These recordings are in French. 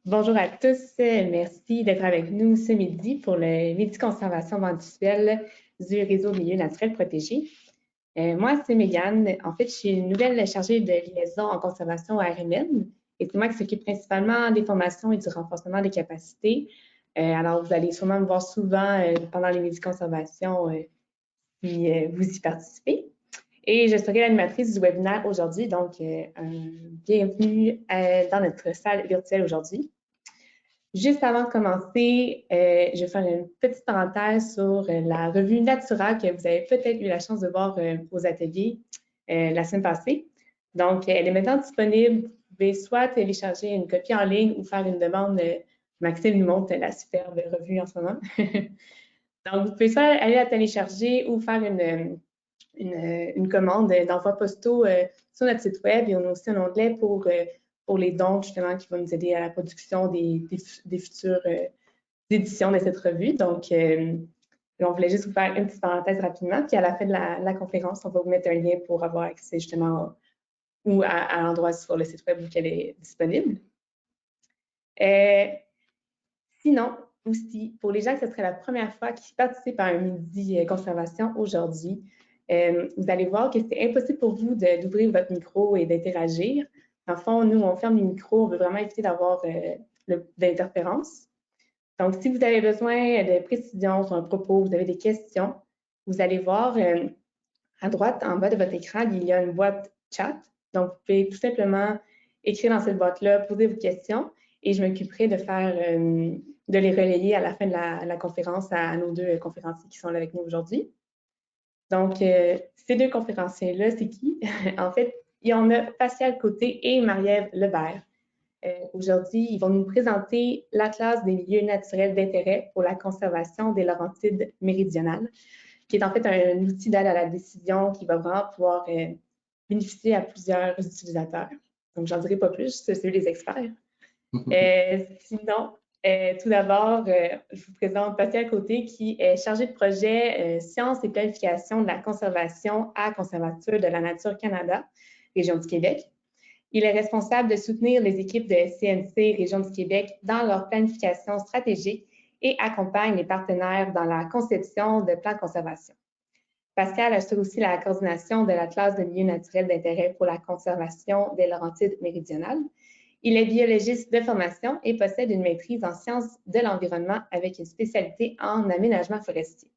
Bonjour à tous, merci d'être avec nous ce midi pour le Midi Conservation mensuelle du réseau Milieux naturels protégés. Moi, c'est Mégane. En fait, je suis une nouvelle chargée de liaison en conservation à RMN et c'est moi qui s'occupe principalement des formations et du renforcement des capacités. Alors, vous allez sûrement me voir souvent pendant les Midis Conservation si vous y participez. Et je serai l'animatrice du webinaire aujourd'hui, donc bienvenue dans notre salle virtuelle aujourd'hui. Juste avant de commencer, je vais faire une petite parenthèse sur la revue Natura que vous avez peut-être eu la chance de voir aux ateliers la semaine passée. Donc, elle est maintenant disponible. Vous pouvez soit télécharger une copie en ligne ou faire une demande. Maxime nous montre la superbe revue en ce moment. Donc, vous pouvez soit aller la télécharger ou faire une commande d'envoi postaux sur notre site web. Et on a aussi un onglet pour les dons, justement, qui vont nous aider à la production des futures éditions de cette revue. Donc, on voulait juste vous faire une petite parenthèse rapidement. Puis à la fin de la conférence, on va vous mettre un lien pour avoir accès justement ou à l'endroit sur le site web où elle est disponible. Sinon, aussi, pour les gens que ce serait la première fois qui participent à un midi conservation aujourd'hui, vous allez voir que c'est impossible pour vous d'ouvrir votre micro et d'interagir. En fond, nous, on ferme les micros, on veut vraiment éviter d'avoir d'interférences. Donc, si vous avez besoin de précisions sur un propos, vous avez des questions, vous allez voir à droite, en bas de votre écran, il y a une boîte chat. Donc, vous pouvez tout simplement écrire dans cette boîte-là, poser vos questions et je m'occuperai de les relayer à la fin de la conférence à nos deux conférenciers qui sont là avec nous aujourd'hui. Donc, ces deux conférenciers-là, c'est qui? En fait, il y en a Pascal Côté et Marie-Ève Lebert. Aujourd'hui, ils vont nous présenter l'Atlas des milieux naturels d'intérêt pour la conservation des Laurentides méridionales, qui est en fait un outil d'aide à la décision qui va vraiment pouvoir bénéficier à plusieurs utilisateurs. Donc, j'en dirai pas plus, c'est celui des experts. Sinon, tout d'abord, je vous présente Pascal Côté, qui est chargé de projet Sciences et planification de la conservation à Conservature de la Nature Canada, Région du Québec. Il est responsable de soutenir les équipes de CNC Région du Québec dans leur planification stratégique et accompagne les partenaires dans la conception de plans de conservation. Pascal assure aussi la coordination de l'Atlas de milieux naturels d'intérêt pour la conservation des Laurentides méridionales. Il est biologiste de formation et possède une maîtrise en sciences de l'environnement avec une spécialité en aménagement forestier.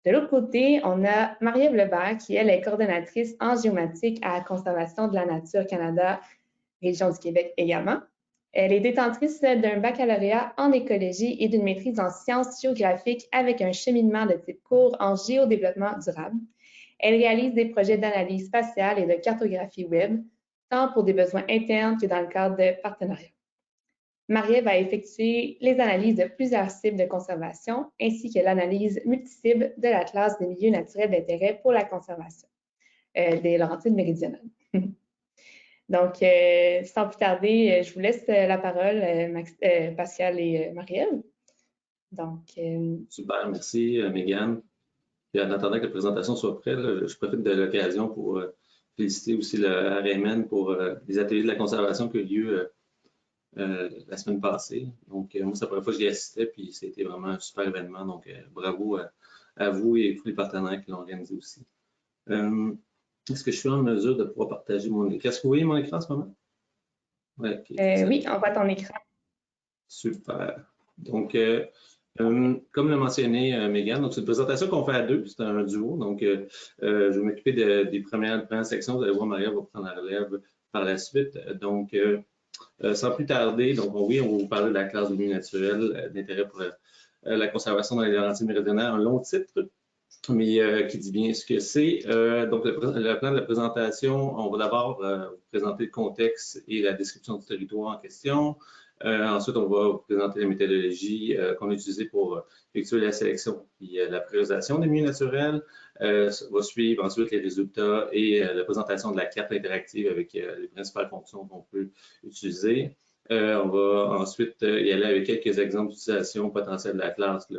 De l'autre côté, on a Marie-Ève Lebert, qui elle est coordonnatrice en géomatique à la Conservation de la Nature Canada, Région du Québec également. Elle est détentrice d'un baccalauréat en écologie et d'une maîtrise en sciences géographiques avec un cheminement de type court en géodéveloppement durable. Elle réalise des projets d'analyse spatiale et de cartographie web, tant pour des besoins internes que dans le cadre de partenariats. Marie-Ève a effectué les analyses de plusieurs cibles de conservation ainsi que l'analyse multicible de l'Atlas des milieux naturels d'intérêt pour la conservation des Laurentides méridionales. Donc, sans plus tarder, je vous laisse la parole, Pascal et Marie-Ève. Donc, super, merci Mégane. Et en attendant que la présentation soit prête, là, je profite de l'occasion pour féliciter aussi le RMN pour les ateliers de la conservation qui ont eu lieu la semaine passée. Donc, moi, c'est la première fois que j'y assistais, puis c'était vraiment un super événement. Donc, bravo à vous et tous les partenaires qui l'ont organisé aussi. Est-ce que je suis en mesure de pouvoir partager mon écran? Est-ce que vous voyez mon écran en ce moment? Ouais, okay. Oui, on voit ton écran. Super. Donc, comme l'a mentionné Mégane, donc c'est une présentation qu'on fait à deux, c'est un duo. Donc, je vais m'occuper des premières sections. Vous allez voir, Maria va prendre la relève par la suite. Donc, sans plus tarder, donc oui, on va vous parler de la classe de milieu naturel d'intérêt pour la conservation dans les Laurentides méridionales, un long titre, mais qui dit bien ce que c'est. Donc, le plan de la présentation, on va d'abord vous présenter le contexte et la description du territoire en question. Ensuite, on va vous présenter la méthodologie qu'on a utilisée pour effectuer la sélection et la priorisation des milieux naturels. Va suivre ensuite les résultats et la présentation de la carte interactive avec les principales fonctions qu'on peut utiliser. On va ensuite y aller avec quelques exemples d'utilisation potentielle de la classe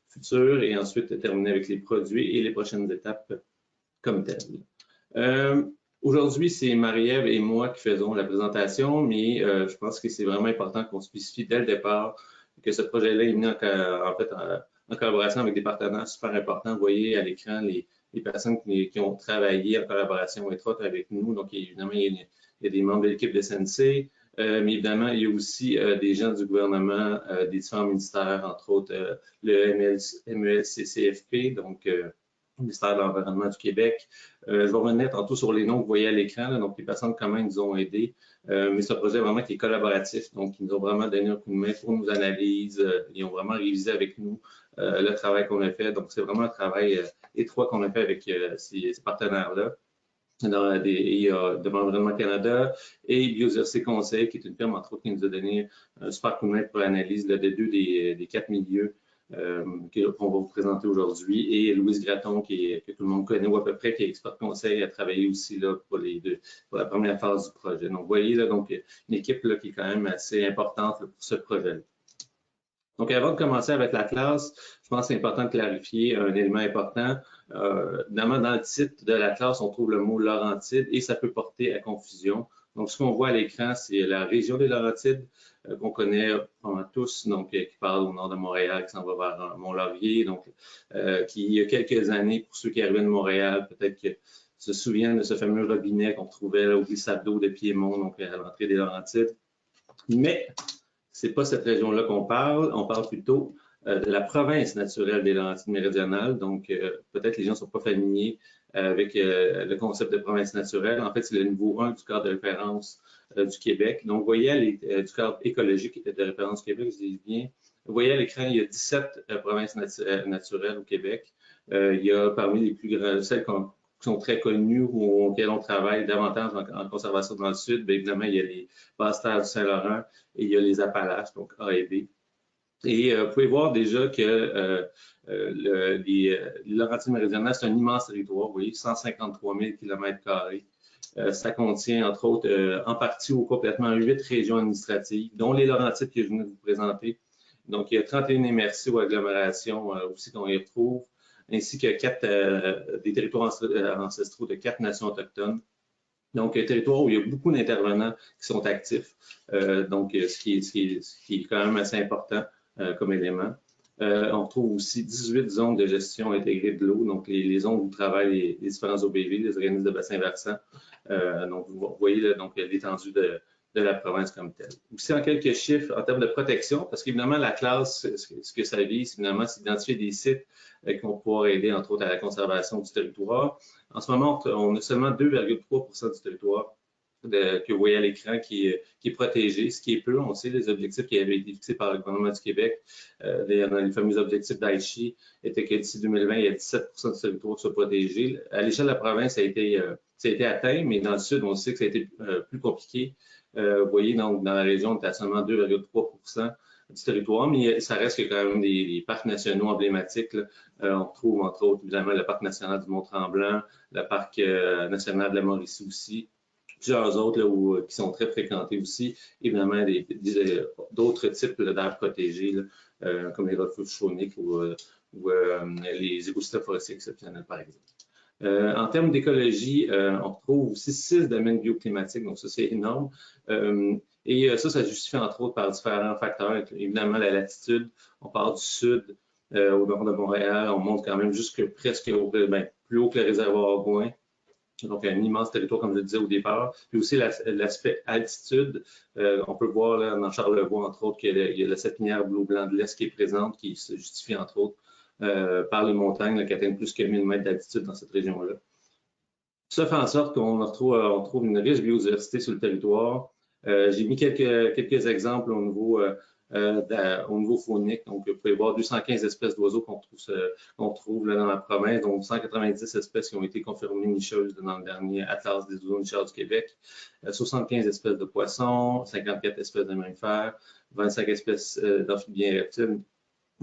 future et ensuite terminer avec les produits et les prochaines étapes comme telles. Aujourd'hui, c'est Marie-Ève et moi qui faisons la présentation, mais je pense que c'est vraiment important qu'on spécifie dès le départ que ce projet-là est venu en collaboration avec des partenaires super importants. Vous voyez à l'écran les personnes qui ont travaillé en collaboration étroite avec nous. Donc, évidemment, il y a des membres de l'équipe de SNC, mais évidemment, il y a aussi des gens du gouvernement, des différents ministères, entre autres le MELCCFP, donc ministère de l'Environnement du Québec. Je vais revenir tantôt sur les noms que vous voyez à l'écran, donc les personnes comment ils nous ont aidés. Mais c'est un projet vraiment qui est collaboratif, donc ils nous ont vraiment donné un coup de main pour nos analyses. Ils ont vraiment révisé avec nous le travail qu'on a fait. Donc c'est vraiment un travail étroit qu'on a fait avec ces partenaires-là. De l'Environnement Canada et Biodiversité Conseil, qui est une firme, entre autres, qui nous a donné un super coup de main pour l'analyse de deux des 4 milieux qu'on va vous présenter aujourd'hui, et Louise Gratton, que tout le monde connaît ou à peu près, qui est expert conseil, a travaillé aussi là, pour la première phase du projet. Donc, vous voyez, là, donc, une équipe là, qui est quand même assez importante là, pour ce projet-là. Donc, avant de commencer avec la classe, je pense que c'est important de clarifier un élément important. Évidemment, dans le titre de la classe, on trouve le mot Laurentides et ça peut porter à confusion. Donc, ce qu'on voit à l'écran, c'est la région des Laurentides qu'on connaît tous, donc qui parle au nord de Montréal, qui s'en va vers Mont-Laurier, donc qui, il y a quelques années, pour ceux qui arrivaient de Montréal, peut-être que se souviennent de ce fameux robinet qu'on trouvait là, au glissade d'eau de Piémont, donc à l'entrée des Laurentides. Mais c'est pas cette région-là qu'on parle, on parle plutôt de la province naturelle des Laurentides méridionales. Donc, peut-être les gens ne sont pas familiers avec le concept de province naturelle. En fait, c'est le niveau 1 du cadre de référence du Québec. Donc, vous voyez, du cadre écologique de référence du Québec, je dis bien. Vous voyez à l'écran, il y a 17 provinces naturelles au Québec. Il y a parmi les plus grandes, celles qui sont très connues ou auxquelles on travaille davantage en conservation dans le sud. Bien évidemment, il y a les Basses-Terres du Saint-Laurent et il y a les Appalaches, donc A et B. Et vous pouvez voir déjà que les Laurentides méridionales, c'est un immense territoire, vous voyez, 153 000 km². Ça contient, entre autres, en partie ou complètement 8 régions administratives, dont les Laurentides que je viens de vous présenter. Donc, il y a 31 MRC ou agglomérations aussi qu'on y retrouve, ainsi que des territoires ancestraux de 4 nations autochtones. Donc, un territoire où il y a beaucoup d'intervenants qui sont actifs, donc ce qui est quand même assez important comme élément. On trouve aussi 18 zones de gestion intégrée de l'eau, donc les zones où travaillent les différents OBV, les organismes de bassin versant. Donc, vous voyez là, donc l'étendue de la province comme telle. Aussi, en quelques chiffres, en termes de protection, parce qu'évidemment, la classe, ce que ça vise, finalement, c'est d'identifier des sites qui vont pouvoir aider, entre autres, à la conservation du territoire. En ce moment, on a seulement 2,3 % du territoire que vous voyez à l'écran qui est protégé, ce qui est peu. On sait les objectifs qui avaient été fixés par le gouvernement du Québec, dans les fameux objectifs d'Aichi, étaient que d'ici 2020, il y a 17 % du territoire qui soit protégé. À l'échelle de la province, ça a été atteint, mais dans le sud, on sait que ça a été plus compliqué. Vous voyez, donc, dans la région, on est à seulement 2,3 % du territoire, mais ça reste quand même des parcs nationaux emblématiques. On retrouve, entre autres, évidemment, le parc national du Mont-Tremblant, le parc national de la Mauricie aussi, plusieurs autres là, qui sont très fréquentés aussi. Évidemment, d'autres types d'aires protégées, comme les refuges fauniques ou les écosystèmes forestiers exceptionnels, par exemple. En termes d'écologie, on retrouve aussi 6 domaines bioclimatiques, donc ça, c'est énorme. Et ça justifie entre autres par différents facteurs. Évidemment, la latitude, on part du sud au nord de Montréal, on monte quand même jusque presque plus haut que le réservoir Gouin. Donc, un immense territoire, comme je le disais au départ. Puis aussi, l'aspect altitude. On peut voir là, dans Charlevoix, entre autres, qu'il y a la sapinière bleu-blanc de l'Est qui est présente, qui se justifie, entre autres, par les montagnes là, qui atteignent plus que 1000 mètres d'altitude dans cette région-là. Ça fait en sorte qu'on trouve une riche biodiversité sur le territoire. J'ai mis quelques exemples au niveau faunique. Donc, vous pouvez voir 215 espèces d'oiseaux qu'on trouve là, dans la province, donc 190 espèces qui ont été confirmées nicheuses dans le dernier Atlas des oiseaux nicheurs du Québec, 75 espèces de poissons, 54 espèces de mammifères, 25 espèces d'amphibiens et reptiles.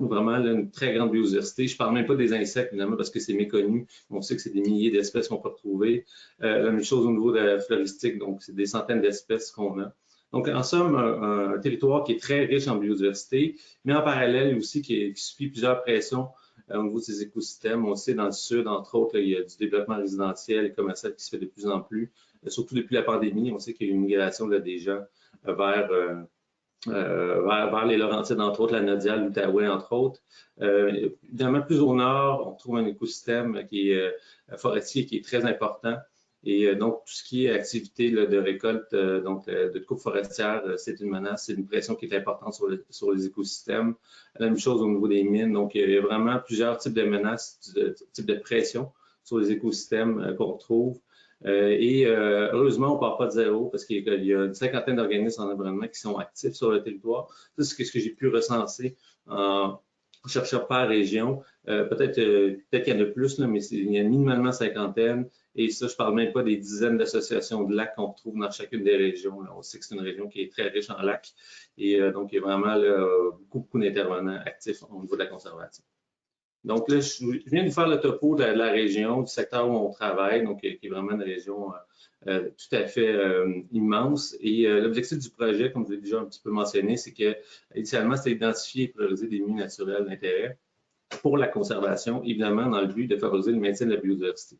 Vraiment là, une très grande biodiversité. Je ne parle même pas des insectes, évidemment, parce que c'est méconnu. On sait que c'est des milliers d'espèces qu'on peut retrouver. La même chose au niveau de la floristique, donc c'est des centaines d'espèces qu'on a. Donc, en somme, un territoire qui est très riche en biodiversité, mais en parallèle aussi qui subit plusieurs pressions au niveau de ses écosystèmes. On sait dans le sud, entre autres, là, il y a du développement résidentiel et commercial qui se fait de plus en plus. surtout depuis la pandémie. On sait qu'il y a eu une migration là, des gens vers les Laurentides, entre autres, la Nodial, l'Outaouais, entre autres. Évidemment, plus au nord, on trouve un écosystème qui est forestier qui est très important. Et donc, tout ce qui est activité là, de récolte, de coupe forestière, c'est une menace, c'est une pression qui est importante sur les écosystèmes. La même chose au niveau des mines. Donc, il y a vraiment plusieurs types de menaces, types de pression sur les écosystèmes qu'on retrouve. Heureusement, on ne part pas de zéro parce qu'il y a une cinquantaine d'organismes en environnement qui sont actifs sur le territoire. Ça, c'est ce que j'ai pu recenser en cherchant par région. Peut-être qu'il y en a plus, là, mais il y a minimalement cinquantaine. Et ça, je ne parle même pas des dizaines d'associations de lacs qu'on retrouve dans chacune des régions. Là. On sait que c'est une région qui est très riche en lacs. Et donc, il y a vraiment là, beaucoup d'intervenants actifs au niveau de la conservation. Donc là, je viens de faire le topo de la région, du secteur où on travaille, donc qui est vraiment une région tout à fait immense. Et l'objectif du projet, comme je l'ai déjà un petit peu mentionné, c'est que initialement, c'était d'identifier et prioriser des milieux naturels d'intérêt pour la conservation, évidemment, dans le but de favoriser le maintien de la biodiversité.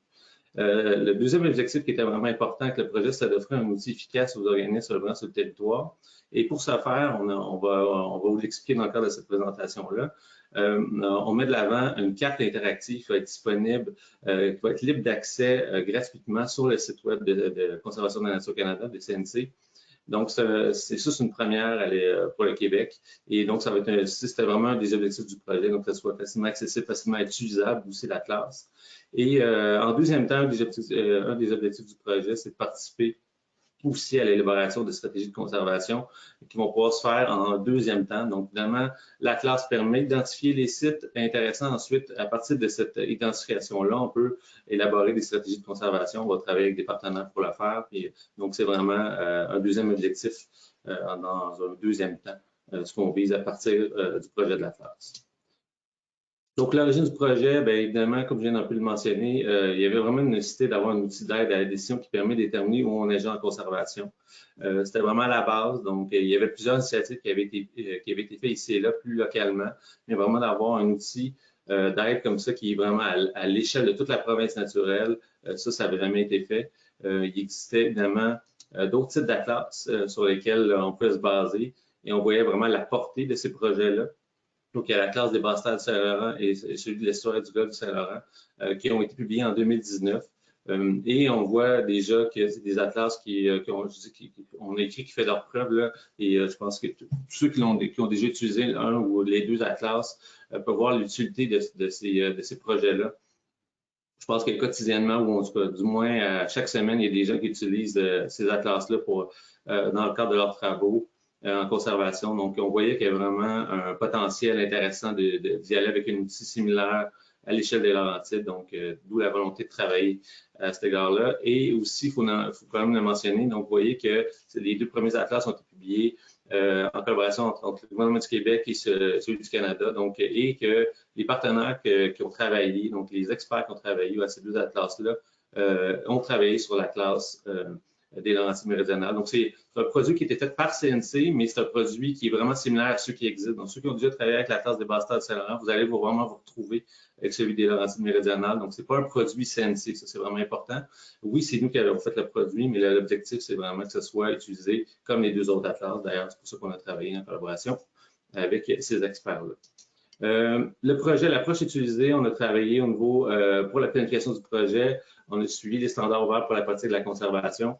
Le deuxième objectif qui était vraiment important avec le projet, c'est d'offrir un outil efficace aux organismes œuvrant sur le territoire. Et pour ce faire, on va vous l'expliquer dans le cadre de cette présentation-là. On met de l'avant une carte interactive qui va être disponible, qui va être libre d'accès gratuitement sur le site web de Conservation de la Nature Canada, de CNC. Donc, c'est une première pour le Québec. Et donc, ça va être c'était vraiment un des objectifs du projet, donc que ce soit facilement accessible, facilement utilisable, aussi la classe. Et en deuxième temps, un des objectifs du projet, c'est de participer aussi à l'élaboration de stratégies de conservation qui vont pouvoir se faire en deuxième temps. Donc, évidemment, la classe permet d'identifier les sites intéressants. Ensuite, à partir de cette identification-là, on peut élaborer des stratégies de conservation. On va travailler avec des partenaires pour le faire. Et donc, c'est vraiment un deuxième objectif dans un deuxième temps, ce qu'on vise à partir du projet de la classe. Donc, l'origine du projet, bien évidemment, comme je viens d'un peu le mentionner, il y avait vraiment une nécessité d'avoir un outil d'aide à la décision qui permet de déterminer où on agit en conservation. C'était vraiment la base. Donc, il y avait plusieurs initiatives qui avaient été faites ici et là, plus localement, mais vraiment d'avoir un outil d'aide comme ça qui est vraiment à l'échelle de toute la province naturelle. Ça a vraiment été fait. Il existait évidemment d'autres types d'atlas sur lesquels on pouvait se baser et on voyait vraiment la portée de ces projets-là. Donc, il y a la classe des Basses-Terres du Saint-Laurent et celui de l'estuaire du Golfe du Saint-Laurent qui ont été publiés en 2019. Et on voit déjà que c'est des atlas on a écrit qui fait leur preuve. Là, et je pense que tous ceux qui ont déjà utilisé un ou les deux atlas peuvent voir l'utilité de ces projets-là. Je pense que quotidiennement, ou en tout cas, du moins chaque semaine, il y a des gens qui utilisent ces atlas-là dans le cadre de leurs travaux en conservation. Donc, on voyait qu'il y avait vraiment un potentiel intéressant d'y aller avec un outil similaire à l'échelle des Laurentides. Donc, d'où la volonté de travailler à cet égard-là. Et aussi, il faut quand même le mentionner. Donc, vous voyez que les deux premiers atlas ont été publiés en collaboration entre le gouvernement du Québec et celui du Canada. Donc, et que les partenaires qui ont travaillé, donc les experts qui ont travaillé à ces deux atlas-là, ont travaillé sur la classe des Laurentides méridionales. Donc, c'est un produit qui était fait par CNC, mais c'est un produit qui est vraiment similaire à ceux qui existent. Donc, ceux qui ont déjà travaillé avec la classe des Basses-Terres du Saint-Laurent, vous allez vraiment vous retrouver avec celui des Laurentides méridionales. Donc, ce n'est pas un produit CNC, ça c'est vraiment important. Oui, c'est nous qui avons fait le produit, mais l'objectif, c'est vraiment que ce soit utilisé comme les deux autres atlas. D'ailleurs, c'est pour ça qu'on a travaillé en collaboration avec ces experts-là. Le projet, l'approche utilisée, on a travaillé au niveau, pour la planification du projet, on a suivi les standards ouverts pour la pratique de la conservation.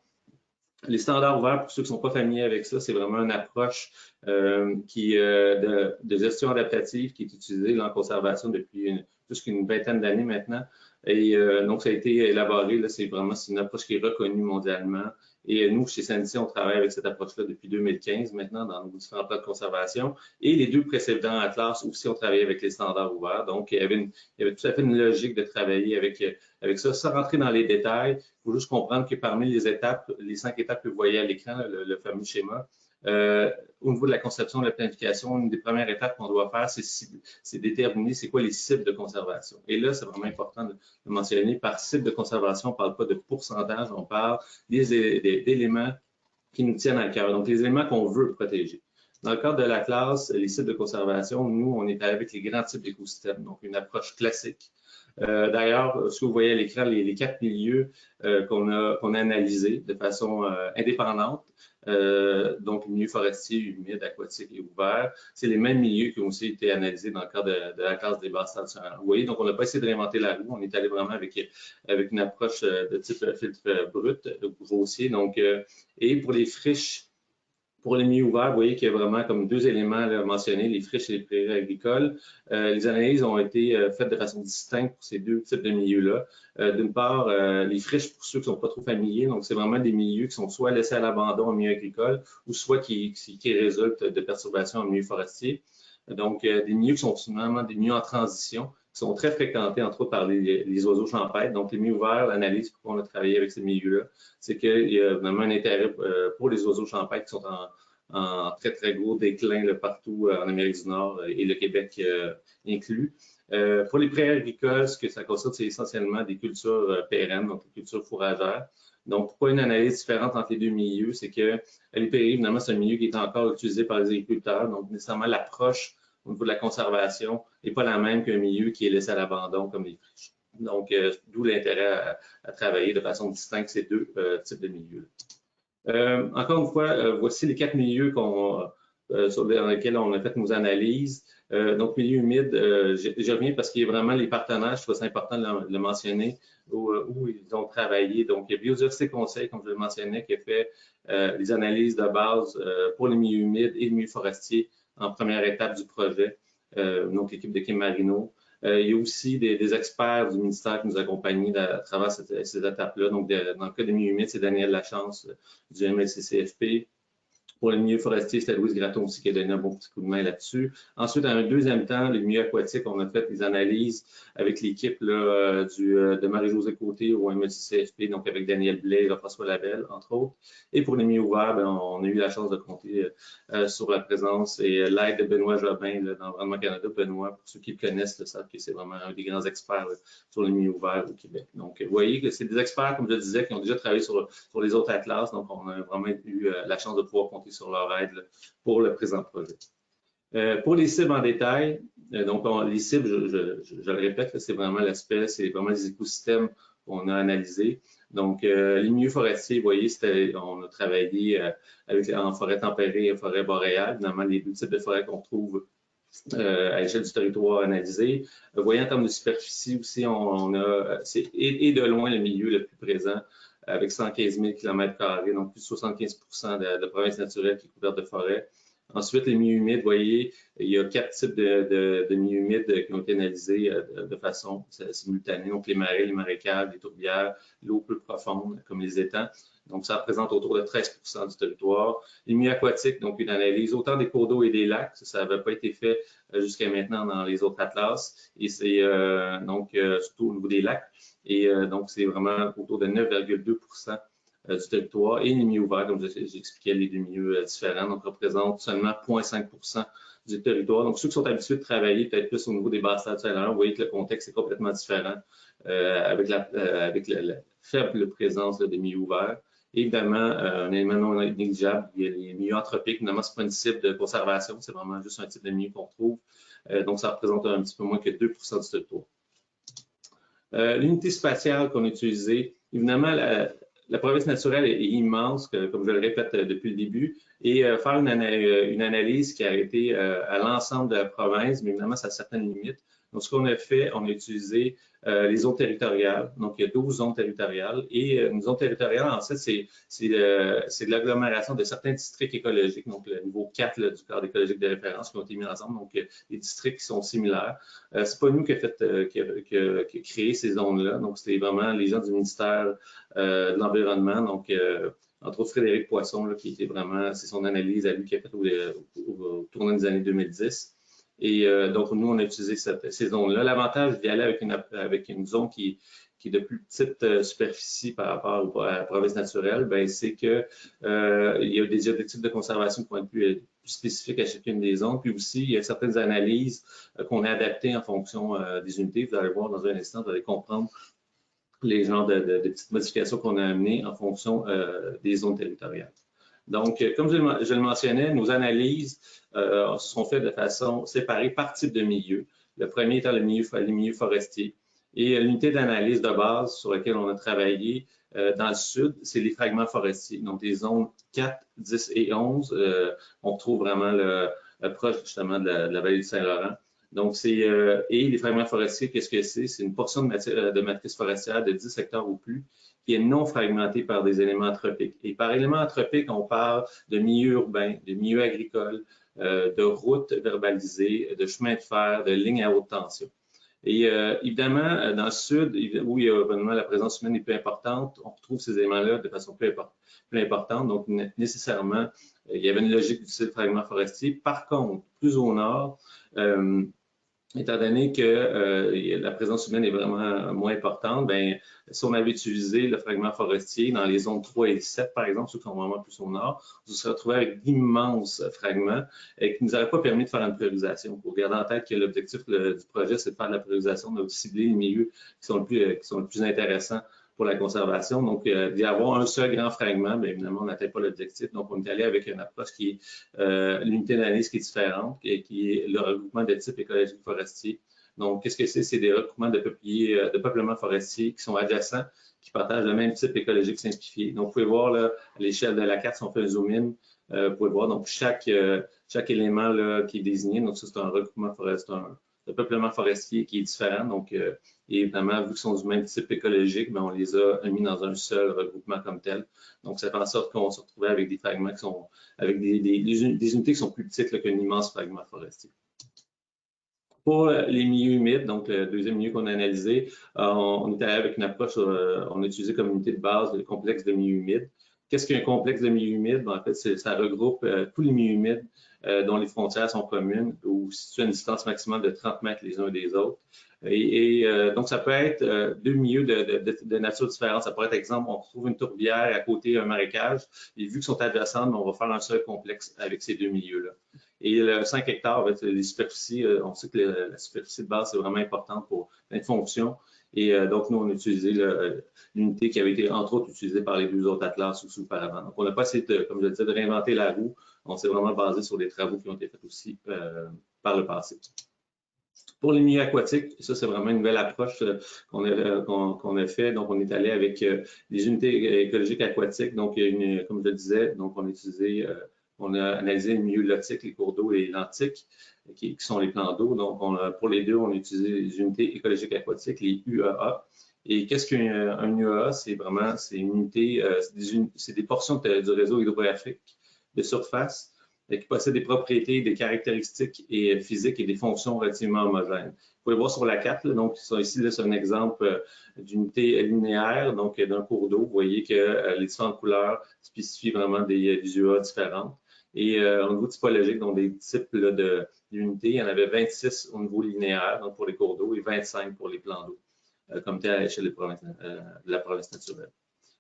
Les standards ouverts, pour ceux qui ne sont pas familiers avec ça, c'est vraiment une approche de gestion adaptative qui est utilisée là, en conservation depuis plus qu'une vingtaine d'années maintenant. Et donc, ça a été élaboré, c'est une approche qui est reconnue mondialement. Et nous, chez CNC, on travaille avec cette approche-là depuis 2015 maintenant dans nos différents plans de conservation. Et les deux précédents atlas aussi ont travaillé avec les standards ouverts. Donc, il y avait tout à fait une logique de travailler avec ça. Sans rentrer dans les détails, il faut juste comprendre que parmi les 5 étapes que vous voyez à l'écran, le fameux schéma, au niveau de la conception, de la planification, une des premières étapes qu'on doit faire, c'est déterminer c'est quoi les cibles de conservation. Et là, c'est vraiment important de mentionner, par cible de conservation, on ne parle pas de pourcentage, on parle d'éléments qui nous tiennent à cœur, donc les éléments qu'on veut protéger. Dans le cadre de la classe, les sites de conservation, nous, on est avec les grands types d'écosystèmes, donc une approche classique. D'ailleurs, ce que vous voyez à l'écran, les 4 milieux qu'on a analysés de façon indépendante, donc milieu forestier, humide, aquatique et ouvert, c'est les mêmes milieux qui ont aussi été analysés dans le cadre de la classe des basses traditionnelles. Vous voyez, donc on n'a pas essayé de réinventer la roue, on est allé vraiment avec une approche de type filtre brut, grossier. Donc, et pour les friches, pour les milieux ouverts, vous voyez qu'il y a vraiment comme 2 éléments là, mentionnés, les friches et les prairies agricoles. Les analyses ont été faites de façon distincte pour ces 2 types de milieux-là. D'une part, les friches, pour ceux qui ne sont pas trop familiers, donc c'est vraiment des milieux qui sont soit laissés à l'abandon en milieu agricole ou soit qui résultent de perturbations en milieu forestier. Donc, des milieux qui sont vraiment des milieux en transition, qui sont très fréquentés, entre autres, par les oiseaux champêtres. Donc, les milieux ouverts, l'analyse, pourquoi on a travaillé avec ces milieux-là, c'est qu'il y a vraiment un intérêt pour les oiseaux champêtres qui sont en très, très gros déclin là, partout en Amérique du Nord et le Québec inclus. Pour les prairies agricoles, ce que ça concerne, c'est essentiellement des cultures pérennes, donc des cultures fourragères. Donc, pourquoi une analyse différente entre les 2 milieux? C'est que les prairies, évidemment, c'est un milieu qui est encore utilisé par les agriculteurs, donc nécessairement l'approche au niveau de la conservation n'est pas la même qu'un milieu qui est laissé à l'abandon comme les friches. Donc, d'où l'intérêt à travailler de façon distincte ces 2 types de milieux. Encore une fois, voici les 4 milieux dans lesquels on a fait nos analyses. Donc, milieu humide, je reviens parce qu'il y a vraiment les partenaires, je trouve ça important de le mentionner, où ils ont travaillé. Donc, il y a Biodiversité Conseil, comme je le mentionnais, qui a fait les analyses de base pour les milieux humides et les milieux forestiers en première étape du projet, donc l'équipe de Kim Marino. Il y a aussi des experts du ministère qui nous accompagnent à travers ces étapes-là. Donc, dans le cas des milieux humides, c'est Daniel Lachance du MLCCFP. Pour le milieu forestier, c'est Louise Gratton aussi qui a donné un bon petit coup de main là-dessus. Ensuite, dans un deuxième temps, le milieu aquatique, on a fait des analyses avec l'équipe de Marie-Josée Côté au MLCCFP, donc avec Daniel Blais et François Labelle, entre autres. Et pour les milieux ouverts, on a eu la chance de compter sur la présence et l'aide de Benoît Jobin d'Environnement Canada. Benoît, pour ceux qui le connaissent, savent que c'est vraiment un des grands experts sur les milieux ouverts au Québec. Donc, vous voyez que c'est des experts, comme je le disais, qui ont déjà travaillé sur les autres atlas. Donc, on a vraiment eu la chance de pouvoir compter sur leur aide pour le présent projet. Pour les cibles en détail, donc les cibles, je le répète, c'est vraiment l'aspect, c'est vraiment les écosystèmes qu'on a analysés. Donc, les milieux forestiers, vous voyez, on a travaillé en forêt tempérée et forêt boréale, évidemment les 2 types de forêts qu'on trouve à l'échelle du territoire analysé. Vous voyez, en termes de superficie aussi, on a, et de loin le milieu le plus présent, avec 115 000 km², donc plus de 75 de la province naturelle qui est couverte de forêt. Ensuite, les milieux humides, vous voyez, il y a 4 types de milieux humides qui ont été analysés de façon simultanée. Donc, les marais, les marécages, les tourbières, l'eau peu profonde, comme les étangs. Donc, ça représente autour de 13 du territoire. Les milieux aquatiques, donc une analyse autant des cours d'eau et des lacs. Ça n'avait pas été fait jusqu'à maintenant dans les autres atlas. Et c'est surtout au niveau des lacs. Et donc, c'est vraiment autour de 9,2 du territoire. Et les milieux ouverts, comme j'expliquais, les 2 milieux différents, donc représentent seulement 0,5 du territoire. Donc, ceux qui sont habitués de travailler peut-être plus au niveau des basses salariales, vous voyez que le contexte est complètement différent avec la faible présence des milieux ouverts. Évidemment, un élément non négligeable, il y a les milieux anthropiques. Évidemment, ce n'est pas une cible de conservation, c'est vraiment juste un type de milieu qu'on trouve. Donc, ça représente un petit peu moins que 2 du territoire. L'unité spatiale qu'on a utilisée, évidemment, la province naturelle est immense, comme je le répète depuis le début, et faire une analyse qui a été à l'ensemble de la province, mais évidemment, ça a certaines limites. Donc, ce qu'on a fait, on a utilisé les zones territoriales. Donc, il y a 12 zones territoriales. Et une zone territoriale, en fait, c'est de l'agglomération de certains districts écologiques, donc le niveau 4 du cadre écologique de référence qui ont été mis ensemble, donc des districts qui sont similaires. C'est pas nous qui a créé ces zones-là. Donc, c'était vraiment les gens du ministère de l'Environnement. Donc, entre autres, Frédéric Poisson, là, qui était vraiment, c'est son analyse à lui qui a fait au tournant des années 2010. Et donc, nous, on a utilisé ces zones-là. L'avantage d'y aller avec une zone qui est de plus petite superficie par rapport à la province naturelle, c'est qu'il y a des objectifs de conservation qui vont être plus spécifiques à chacune des zones. Puis aussi, il y a certaines analyses qu'on a adaptées en fonction des unités. Vous allez voir dans un instant, vous allez comprendre les genres de petites modifications qu'on a amenées en fonction des zones territoriales. Donc, comme je le mentionnais, nos analyses sont faites de façon séparée par type de milieu. Le premier étant les milieux forestiers. Et l'unité d'analyse de base sur laquelle on a travaillé dans le sud, c'est les fragments forestiers. Donc, les zones 4, 10 et 11, on retrouve vraiment proche justement de la vallée du Saint-Laurent. Donc, et les fragments forestiers, qu'est-ce que c'est? C'est une portion de matrice forestière de 10 hectares ou plus qui est non fragmentée par des éléments anthropiques. Et par éléments anthropiques, on parle de milieux urbains, de milieux agricoles, de routes verbalisées, de chemins de fer, de lignes à haute tension. Et évidemment, dans le sud, où il y a vraiment la présence humaine est plus importante, on retrouve ces éléments-là de façon plus importante. Donc, nécessairement, il y avait une logique du fragment forestier. Par contre, plus au nord, étant donné que la présence humaine est vraiment moins importante, bien, si on avait utilisé le fragment forestier dans les zones 3 et 7, par exemple, ceux qui sont vraiment plus au nord, on se serait retrouvé avec d'immenses fragments qui ne nous auraient pas permis de faire une priorisation. Il faut garder en tête que l'objectif du projet, c'est de faire de la priorisation, de cibler les milieux qui sont le plus intéressants pour la conservation. Donc, d'y avoir un seul grand fragment, bien évidemment, on n'atteint pas l'objectif. Donc, on est allé avec une approche qui est l'unité d'analyse qui est différente, qui est le regroupement de type écologique forestier. Donc, qu'est-ce que c'est? C'est des regroupements de peuplements forestiers qui sont adjacents, qui partagent le même type écologique simplifié. Donc, vous pouvez voir là, à l'échelle de la carte, si on fait un zoom-in, vous pouvez voir donc chaque élément là, qui est désigné. Donc, ça, c'est un regroupement forestier, un peuplement forestier qui est différent. Donc, et évidemment, vu qu'ils sont du même type écologique, bien, on les a mis dans un seul regroupement comme tel. Donc, ça fait en sorte qu'on se retrouvait avec des fragments qui sont, avec des unités qui sont plus petites qu'un immense fragment forestier. Pour les milieux humides, donc le deuxième milieu qu'on a analysé, on est allé avec une approche, on a utilisé comme unité de base le complexe de milieux humides. Qu'est-ce qu'un complexe de milieux humides? Ben, en fait, ça regroupe tous les milieux humides dont les frontières sont communes ou situées à une distance maximale de 30 mètres les uns des autres. Donc, ça peut être deux milieux de nature différente. Ça pourrait être, exemple, on retrouve une tourbière à côté d'un marécage, et vu qu'ils sont adjacents, on va faire un seul complexe avec ces deux milieux-là. Et le 5 hectares, les superficies, on sait que la superficie de base, c'est vraiment importante pour plein de fonctions. Et donc, nous, on a utilisé l'unité qui avait été, entre autres, utilisée par les deux autres atlas auparavant. Donc, on n'a pas essayé, comme je le disais, de réinventer la roue. On s'est vraiment basé sur des travaux qui ont été faits aussi par le passé. Pour les milieux aquatiques, ça, c'est vraiment une nouvelle approche qu'on a fait. Donc, on est allé avec des unités écologiques aquatiques. Donc, comme je le disais, donc on a utilisé, on a analysé les milieux lotiques, les cours d'eau et lentiques, qui sont les plans d'eau. Donc, pour les deux, on a utilisé les unités écologiques aquatiques, les UEA. Et qu'est-ce qu'un UEA? C'est vraiment, c'est une unité, c'est des portions du réseau hydrographique de surface qui possèdent des propriétés, des caractéristiques physiques et des fonctions relativement homogènes. Vous pouvez voir sur la carte, là, donc ici, c'est un exemple d'unité linéaire, donc d'un cours d'eau. Vous voyez que les différentes couleurs spécifient vraiment des UEA différentes. Et au niveau typologique, donc des types d'unités, il y en avait 26 au niveau linéaire, donc pour les cours d'eau, et 25 pour les plans d'eau, comme tel à l'échelle de la province naturelle.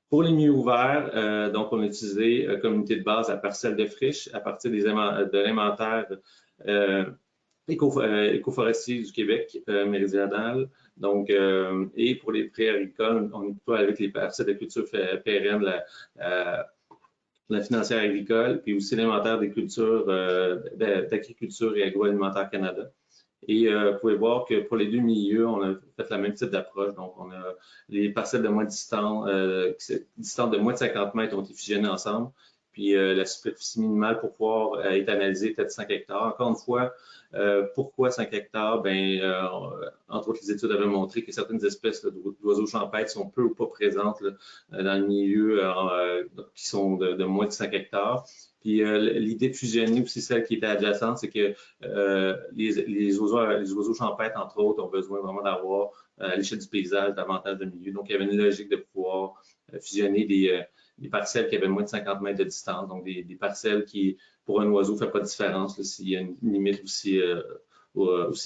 Pour les milieux ouverts, donc on a utilisé comme unité de base la parcelle de friche à partir de l'inventaire écoforestier du Québec méridional. Donc, et pour les prés agricoles, on est plutôt avec les parcelles de culture pérenne, la financière agricole, puis aussi l'inventaire des cultures d'agriculture et agroalimentaire Canada. Et vous pouvez voir que pour les deux milieux, on a fait le même type d'approche. Donc, on a les parcelles de moins distantes de moins de 50 mètres ont été fusionnées ensemble. Puis la superficie minimale pour pouvoir être analysée était de 5 hectares. Encore une fois, pourquoi 5 hectares? Bien, entre autres, les études avaient montré que certaines espèces d'oiseaux champêtres sont peu ou pas présentes là, dans le milieu qui sont de moins de 5 hectares. Puis l'idée de fusionner aussi celle qui était adjacente, c'est que les oiseaux champêtres, entre autres, ont besoin vraiment d'avoir à l'échelle du paysage davantage de milieux. Donc, il y avait une logique de pouvoir fusionner des parcelles qui avaient moins de 50 mètres de distance, donc des parcelles qui, pour un oiseau, ne fait pas de différence s'il y a une limite aussi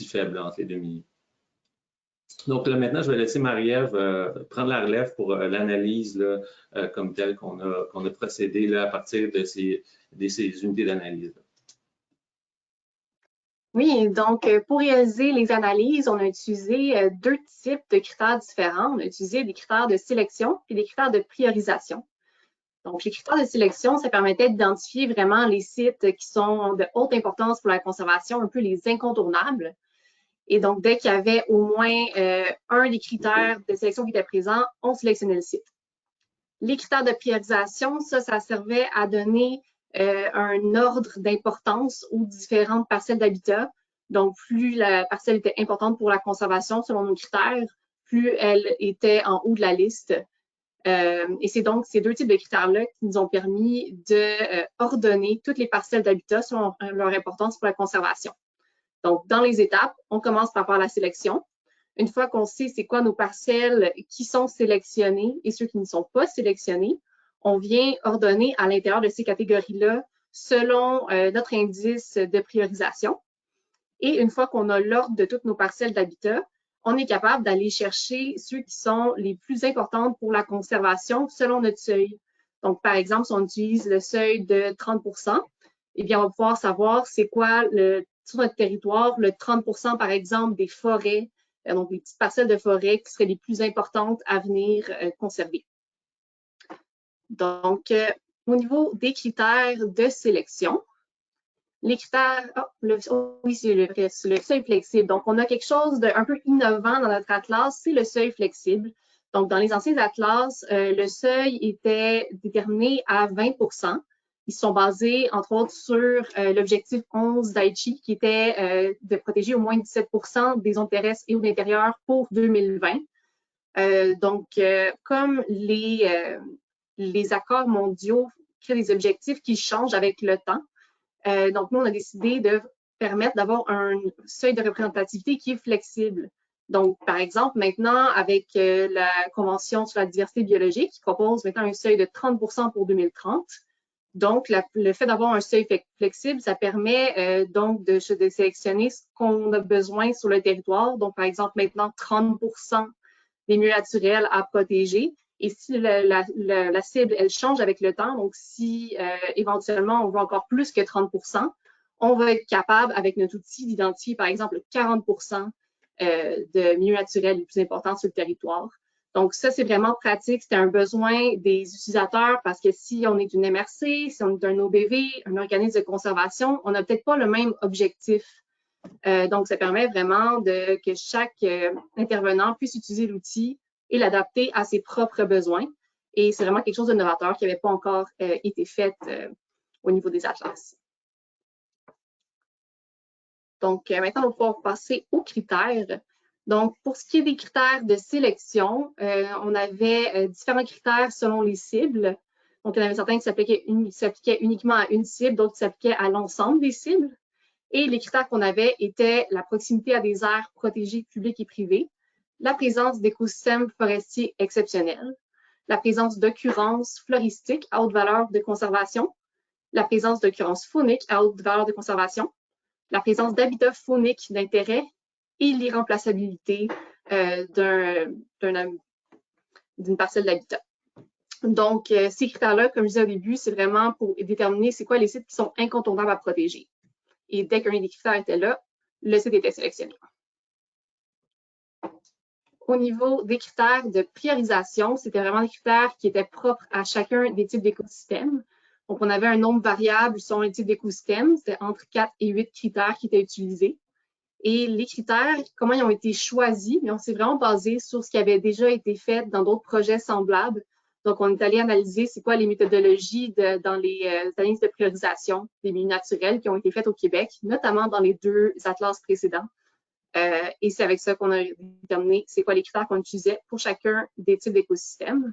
faible entre les deux milieux. Donc là, maintenant, je vais laisser Marie-Ève prendre la relève pour l'analyse comme telle qu'on a procédé là, à partir de ces unités d'analyse. Oui, donc pour réaliser les analyses, on a utilisé deux types de critères différents. On a utilisé des critères de sélection et des critères de priorisation. Donc, les critères de sélection, ça permettait d'identifier vraiment les sites qui sont de haute importance pour la conservation, un peu les incontournables. Et donc, dès qu'il y avait au moins un des critères de sélection qui était présent, on sélectionnait le site. Les critères de priorisation, ça servait à donner un ordre d'importance aux différentes parcelles d'habitat. Donc, plus la parcelle était importante pour la conservation selon nos critères, plus elle était en haut de la liste. Et c'est donc ces deux types de critères-là qui nous ont permis de ordonner toutes les parcelles d'habitat selon leur importance pour la conservation. Donc, dans les étapes, on commence par faire la sélection. Une fois qu'on sait c'est quoi nos parcelles qui sont sélectionnées et ceux qui ne sont pas sélectionnés, on vient ordonner à l'intérieur de ces catégories-là selon notre indice de priorisation. Et une fois qu'on a l'ordre de toutes nos parcelles d'habitat, on est capable d'aller chercher ceux qui sont les plus importantes pour la conservation selon notre seuil. Donc, par exemple, si on utilise le seuil de 30 eh bien, on va pouvoir savoir c'est quoi sur notre territoire, le 30 par exemple, des forêts, donc les petites parcelles de forêt qui seraient les plus importantes à venir conserver. Donc, au niveau des critères de sélection, les critères, oui, c'est le seuil flexible. Donc, on a quelque chose d'un peu innovant dans notre atlas, c'est le seuil flexible. Donc, dans les anciens atlas, le seuil était déterminé à 20 Ils sont basés, entre autres, sur l'objectif 11 d'Aichi, qui était de protéger au moins 17 des zones terrestres et ou d'intérieur pour 2020. Comme les accords mondiaux créent des objectifs qui changent avec le temps, donc, nous, on a décidé de permettre d'avoir un seuil de représentativité qui est flexible. Donc, par exemple, maintenant, avec la Convention sur la diversité biologique, qui propose maintenant un seuil de 30 pour 2030. Donc, le fait d'avoir un seuil flexible, ça permet donc de sélectionner ce qu'on a besoin sur le territoire. Donc, par exemple, maintenant, 30 des milieux naturels à protéger. Et si la cible, elle change avec le temps, donc si éventuellement on veut encore plus que 30 on va être capable, avec notre outil, d'identifier par exemple 40 de milieux naturels les plus importants sur le territoire. Donc ça, c'est vraiment pratique. C'est un besoin des utilisateurs parce que si on est une MRC, si on est un OBV, un organisme de conservation, on n'a peut-être pas le même objectif. Donc, ça permet vraiment que chaque intervenant puisse utiliser l'outil et l'adapter à ses propres besoins. Et c'est vraiment quelque chose de novateur qui n'avait pas encore été fait au niveau des atlas. Donc, maintenant, on va pouvoir passer aux critères. Donc, pour ce qui est des critères de sélection, on avait différents critères selon les cibles. Donc, il y en avait certains qui s'appliquaient uniquement à une cible, d'autres qui s'appliquaient à l'ensemble des cibles. Et les critères qu'on avait étaient la proximité à des aires protégées publiques et privées, la présence d'écosystèmes forestiers exceptionnels, la présence d'occurrences floristiques à haute valeur de conservation, la présence d'occurrences fauniques à haute valeur de conservation, la présence d'habitats fauniques d'intérêt et l'irremplaçabilité d'une parcelle d'habitat. Donc, ces critères-là, comme je disais au début, c'est vraiment pour déterminer c'est quoi les sites qui sont incontournables à protéger. Et dès qu'un des critères était là, le site était sélectionné. Au niveau des critères de priorisation, c'était vraiment des critères qui étaient propres à chacun des types d'écosystèmes. Donc, on avait un nombre variable selon les types d'écosystèmes. C'était entre 4 et 8 critères qui étaient utilisés. Et les critères, comment ils ont été choisis? Mais on s'est vraiment basé sur ce qui avait déjà été fait dans d'autres projets semblables. Donc, on est allé analyser c'est quoi les méthodologies dans les analyses de priorisation des milieux naturels qui ont été faites au Québec, notamment dans les 2 atlas précédents. Et c'est avec ça qu'on a déterminé c'est quoi les critères qu'on utilisait pour chacun des types d'écosystèmes.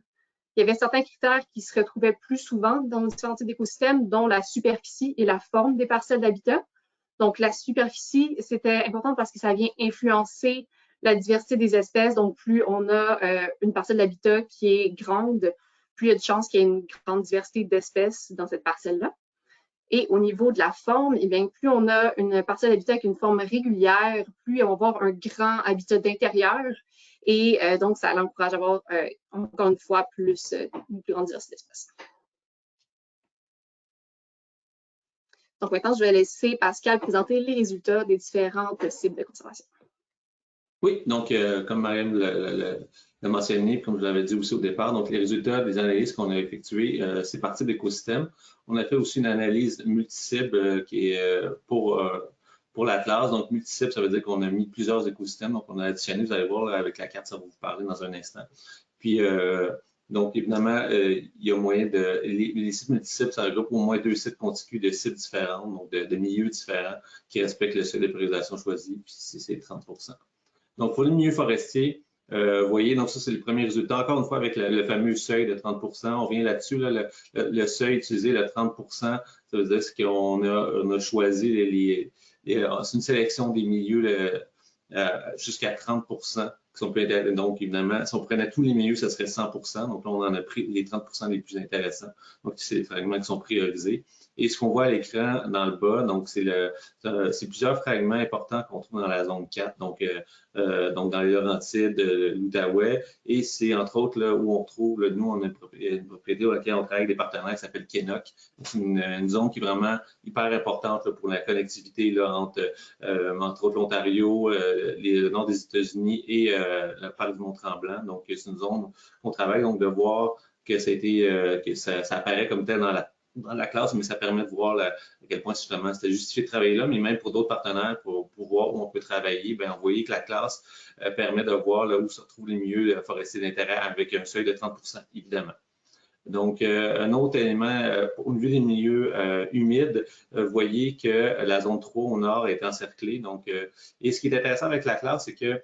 Il y avait certains critères qui se retrouvaient plus souvent dans différents types d'écosystèmes, dont la superficie et la forme des parcelles d'habitat. Donc, la superficie, c'était important parce que ça vient influencer la diversité des espèces. Donc, plus on a une parcelle d'habitat qui est grande, plus il y a de chances qu'il y ait une grande diversité d'espèces dans cette parcelle-là. Et au niveau de la forme, eh bien, plus on a une parcelle d'habitat avec une forme régulière, plus on va avoir un grand habitat d'intérieur. Et donc, ça l'encourage à avoir, encore une fois, une plus grande diversité d'espèces. Donc, maintenant, je vais laisser Pascal présenter les résultats des différentes cibles de conservation. Oui, donc comme Mariam l'a mentionné, comme je l'avais dit aussi au départ, donc les résultats des analyses qu'on a effectuées, c'est parti d'écosystèmes. On a fait aussi une analyse multi-cible qui est pour la classe. Donc multi-cible, ça veut dire qu'on a mis plusieurs écosystèmes. Donc on a additionné, vous allez voir là, avec la carte, ça va vous parler dans un instant. Puis donc évidemment, il y a moyen de les sites multi-cibles, ça regroupe au moins 2 sites contigus de sites différents, donc de milieux différents qui respectent le seuil de priorisation choisi, puis c'est 30 %. Donc, pour les milieux forestiers, vous voyez, donc ça, c'est le premier résultat. Encore une fois, avec le fameux seuil de 30 %, on revient là-dessus, là, le seuil utilisé, le 30 %, ça veut dire qu'on a choisi c'est une sélection des milieux jusqu'à 30 % qui sont plus intéressants. Donc, évidemment, si on prenait tous les milieux, ça serait 100 %. Donc, là, on en a pris les 30 % les plus intéressants. Donc, c'est les fragments qui sont priorisés. Et ce qu'on voit à l'écran dans le bas, donc c'est plusieurs fragments importants qu'on trouve dans la zone 4, donc dans les Laurentides, l'Outaouais, et c'est entre autres là où on trouve, là, nous on a une propriété dans laquelle on travaille avec des partenaires qui s'appelle Kenok. C'est une zone qui est vraiment hyper importante là, pour la connectivité là, entre autres l'Ontario, le nord des États-Unis et le parc du Mont-Tremblant. Donc c'est une zone qu'on travaille, donc de voir que ça apparaît comme tel dans la classe, mais ça permet de voir à quel point justement c'était justifié de travailler là, mais même pour d'autres partenaires, pour voir où on peut travailler, bien, vous voyez que la classe permet de voir là, où se retrouvent les milieux forestiers d'intérêt avec un seuil de 30 %, évidemment. Donc, un autre élément, au niveau des milieux humides, vous voyez que la zone 3 au nord est encerclée. Donc, et ce qui est intéressant avec la classe, c'est que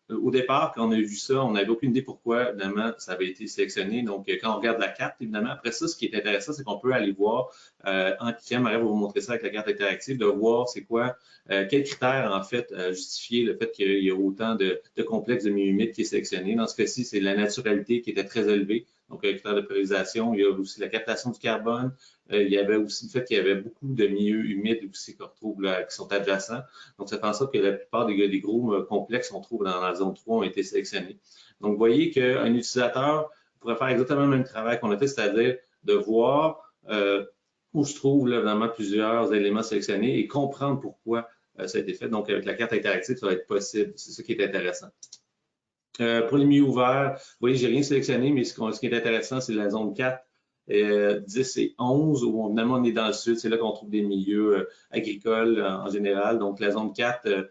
au départ, quand on a vu ça, on n'avait aucune idée pourquoi, évidemment, ça avait été sélectionné. Donc, quand on regarde la carte, évidemment, après ça, ce qui est intéressant, c'est qu'on peut aller voir, en cliquant, Marie va vous montrer ça avec la carte interactive, de voir c'est quoi, quels critères, en fait, justifier le fait qu'il y a autant de complexes de milieux humides qui est sélectionné. Dans ce cas-ci, c'est la naturalité qui était très élevée. Donc, un critère de priorisation. Il y a aussi la captation du carbone. Il y avait aussi le fait qu'il y avait beaucoup de milieux humides aussi qu'on retrouve là, qui sont adjacents. Donc, ça fait en sorte que la plupart des gros complexes qu'on trouve dans la zone 3 ont été sélectionnés. Donc, vous voyez qu'un utilisateur pourrait faire exactement le même travail qu'on a fait, c'est-à-dire de voir où se trouvent là, vraiment plusieurs éléments sélectionnés et comprendre pourquoi ça a été fait. Donc, avec la carte interactive, ça va être possible. C'est ça qui est intéressant. Pour les milieux ouverts, vous voyez, j'ai rien sélectionné, mais ce qui est intéressant, c'est la zone 4, 10 et 11, où évidemment on est dans le sud, c'est là qu'on trouve des milieux agricoles en général. Donc la zone 4,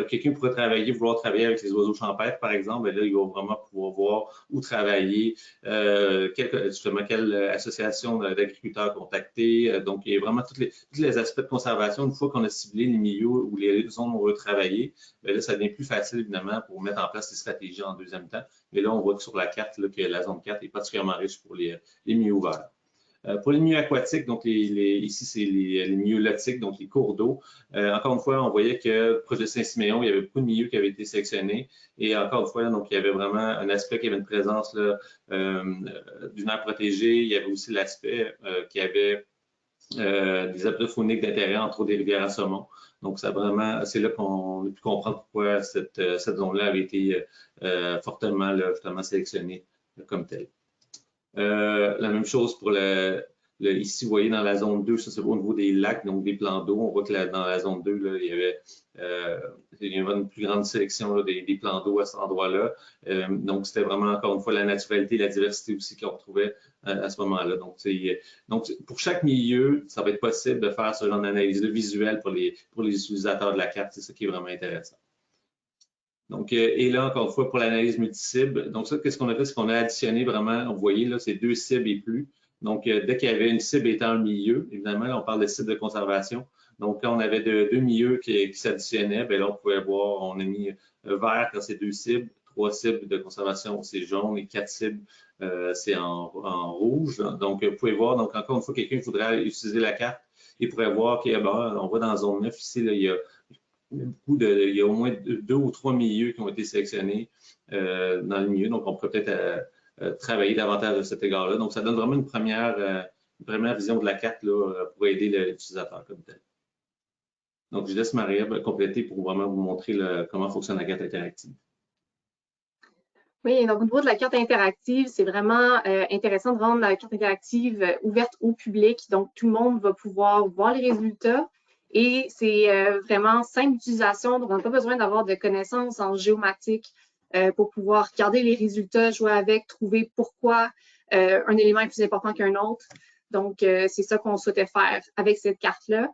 quelqu'un pourrait vouloir travailler avec les oiseaux champêtres, par exemple, et là, il va vraiment pouvoir voir où travailler, justement, quelle association d'agriculteurs contacter. Donc, il y a vraiment tous les aspects de conservation. Une fois qu'on a ciblé les milieux ou les zones où on veut travailler, bien là, ça devient plus facile, évidemment, pour mettre en place des stratégies en deuxième temps. Mais là, on voit que sur la carte, là, que la zone 4 est particulièrement riche pour les milieux ouverts. Pour les milieux aquatiques, donc ici, c'est les milieux lotiques, donc les cours d'eau. Encore une fois, on voyait que proche de Saint-Siméon, il y avait beaucoup de milieux qui avaient été sélectionnés. Et encore une fois, donc, il y avait vraiment un aspect qui avait une présence d'une aire protégée. Il y avait aussi l'aspect qui avait des habitats fauniques d'intérêt, entre autres des rivières à saumon. Donc, c'est là qu'on a pu comprendre pourquoi cette zone-là avait été fortement justement sélectionnée comme telle. La même chose pour ici, vous voyez dans la zone 2, ça c'est au niveau des lacs, donc des plans d'eau. On voit que dans la zone 2, là, il y avait une plus grande sélection là, des plans d'eau à cet endroit-là. Donc, c'était vraiment, encore une fois, la naturalité et la diversité aussi qu'on retrouvait à ce moment-là. Donc, pour chaque milieu, ça va être possible de faire ce genre d'analyse visuelle pour les utilisateurs de la carte. C'est ça qui est vraiment intéressant. Donc, et là, encore une fois, pour l'analyse multi-cible, donc ça, qu'est-ce qu'on a fait? C'est qu'on a additionné vraiment, vous voyez, là, c'est 2 cibles et plus. Donc, dès qu'il y avait une cible étant un milieu, évidemment, là, on parle de cible de conservation. Donc, quand on avait deux milieux qui s'additionnaient, bien là, on pouvait voir, on a mis vert quand c'est 2 cibles, 3 cibles de conservation, c'est jaune, et 4 cibles, c'est en rouge. Donc, vous pouvez voir, donc, encore une fois, quelqu'un voudrait utiliser la carte, il pourrait voir qu'on va dans la zone 9, ici, là, il y a au moins 2 ou 3 milieux qui ont été sélectionnés dans le milieu. Donc, on pourrait peut-être travailler davantage à cet égard-là. Donc, ça donne vraiment une première vision de la carte là, pour aider l'utilisateur comme tel. Donc, je laisse Maria compléter pour vraiment vous montrer comment fonctionne la carte interactive. Oui, donc au niveau de la carte interactive, c'est vraiment intéressant de rendre la carte interactive ouverte au public. Donc, tout le monde va pouvoir voir les résultats Et c'est vraiment simple d'utilisation, donc on n'a pas besoin d'avoir de connaissances en géomatique pour pouvoir regarder les résultats, jouer avec, trouver pourquoi un élément est plus important qu'un autre. Donc, c'est ça qu'on souhaitait faire avec cette carte-là.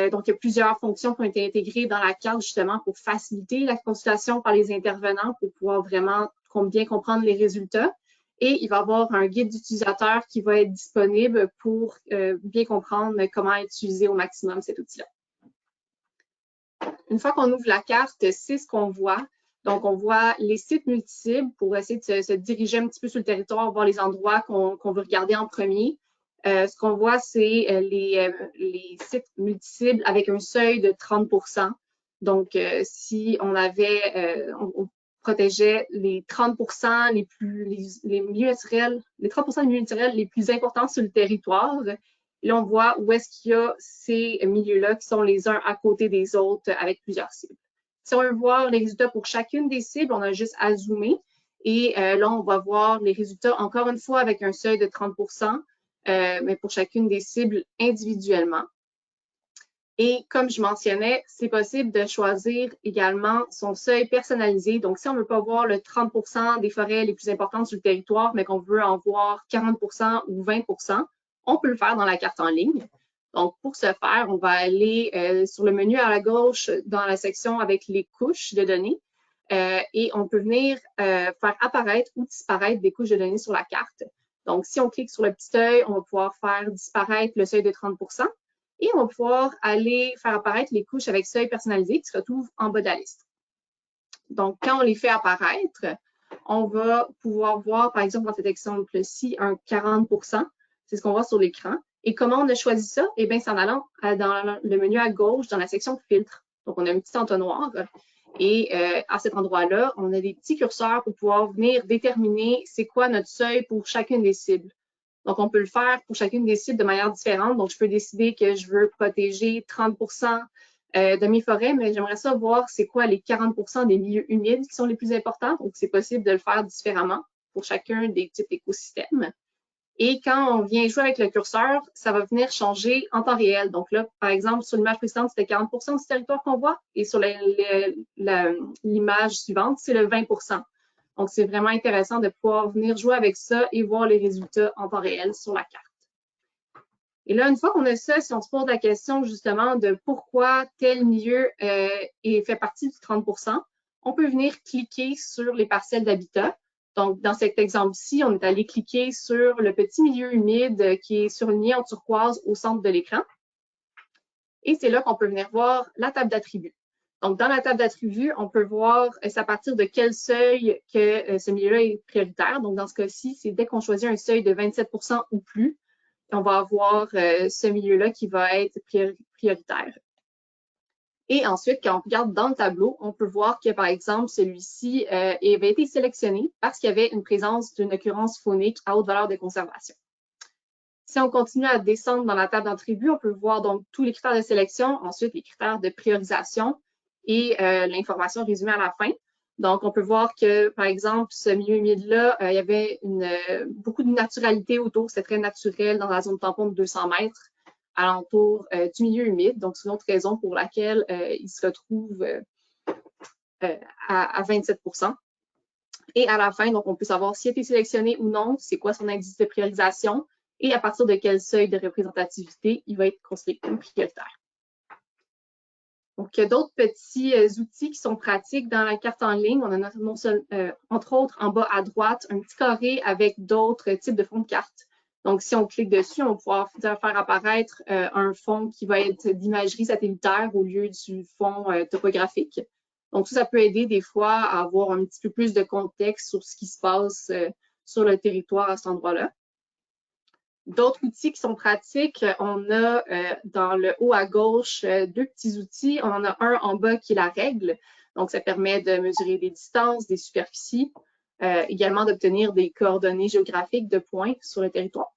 Donc, il y a plusieurs fonctions qui ont été intégrées dans la carte justement pour faciliter la consultation par les intervenants pour pouvoir vraiment bien comprendre les résultats. Et il va y avoir un guide d'utilisateur qui va être disponible pour bien comprendre comment utiliser au maximum cet outil-là. Une fois qu'on ouvre la carte, c'est ce qu'on voit. Donc, on voit les sites multi-cibles pour essayer de se diriger un petit peu sur le territoire, voir les endroits qu'on veut regarder en premier. Ce qu'on voit, c'est les sites multi-cibles avec un seuil de 30%. Donc, si on avait, on protégeait les 30% les milieux naturels, les 30% des milieux naturels les plus importants sur le territoire. Là, on voit où est-ce qu'il y a ces milieux-là qui sont les uns à côté des autres avec plusieurs cibles. Si on veut voir les résultats pour chacune des cibles, on a juste à zoomer. Et là, on va voir les résultats, encore une fois, avec un seuil de 30%, mais pour chacune des cibles individuellement. Et comme je mentionnais, c'est possible de choisir également son seuil personnalisé. Donc, si on ne veut pas voir le 30% des forêts les plus importantes sur le territoire, mais qu'on veut en voir 40% ou 20%, on peut le faire dans la carte en ligne. Donc, pour ce faire, on va aller sur le menu à la gauche dans la section avec les couches de données et on peut venir faire apparaître ou disparaître des couches de données sur la carte. Donc, si on clique sur le petit œil, on va pouvoir faire disparaître le seuil de 30%. Et on va pouvoir aller faire apparaître les couches avec seuil personnalisé qui se retrouvent en bas de la liste. Donc, quand on les fait apparaître, on va pouvoir voir, par exemple, dans cet exemple-ci, un 40%. C'est ce qu'on voit sur l'écran. Et comment on a choisi ça? Eh bien, c'est en allant dans le menu à gauche, dans la section filtre. Donc, on a un petit entonnoir. Et à cet endroit-là, on a des petits curseurs pour pouvoir venir déterminer c'est quoi notre seuil pour chacune des cibles. Donc, on peut le faire pour chacune des cibles de manière différente. Donc, je peux décider que je veux protéger 30% de mes forêts, mais j'aimerais ça voir c'est quoi les 40% des milieux humides qui sont les plus importants. Donc, c'est possible de le faire différemment pour chacun des types d'écosystèmes. Et quand on vient jouer avec le curseur, ça va venir changer en temps réel. Donc là, par exemple, sur l'image précédente, c'était 40% du territoire qu'on voit. Et sur l'image suivante, c'est le 20%. Donc, c'est vraiment intéressant de pouvoir venir jouer avec ça et voir les résultats en temps réel sur la carte. Et là, une fois qu'on a ça, si on se pose la question justement de pourquoi tel milieu fait partie du 30%, on peut venir cliquer sur les parcelles d'habitat. Donc, dans cet exemple-ci, on est allé cliquer sur le petit milieu humide qui est surligné en turquoise au centre de l'écran. Et c'est là qu'on peut venir voir la table d'attributs. Donc, dans la table d'attributs, on peut voir à partir de quel seuil que ce milieu-là est prioritaire. Donc, dans ce cas-ci, c'est dès qu'on choisit un seuil de 27% ou plus, on va avoir ce milieu-là qui va être prioritaire. Et ensuite, quand on regarde dans le tableau, on peut voir que, par exemple, celui-ci avait été sélectionné parce qu'il y avait une présence d'une occurrence faunique à haute valeur de conservation. Si on continue à descendre dans la table d'attributs, on peut voir donc tous les critères de sélection, ensuite les critères de priorisation et l'information résumée à la fin. Donc, on peut voir que, par exemple, ce milieu humide-là, il y avait beaucoup de naturalité autour. C'est très naturel dans la zone tampon de 200 mètres alentour du milieu humide. Donc, c'est une autre raison pour laquelle il se retrouve à 27%. Et à la fin, donc, on peut savoir s'il a été sélectionné ou non, c'est quoi son indice de priorisation et à partir de quel seuil de représentativité il va être considéré comme prioritaire. Donc, il y a d'autres petits outils qui sont pratiques dans la carte en ligne. On a entre autres en bas à droite un petit carré avec d'autres types de fonds de carte. Donc, si on clique dessus, on va pouvoir faire apparaître un fond qui va être d'imagerie satellitaire au lieu du fond topographique. Donc, ça peut aider des fois à avoir un petit peu plus de contexte sur ce qui se passe sur le territoire à cet endroit-là. D'autres outils qui sont pratiques, on a dans le haut à gauche deux petits outils. On en a un en bas qui est la règle. Donc, ça permet de mesurer des distances, des superficies, également d'obtenir des coordonnées géographiques de points sur le territoire.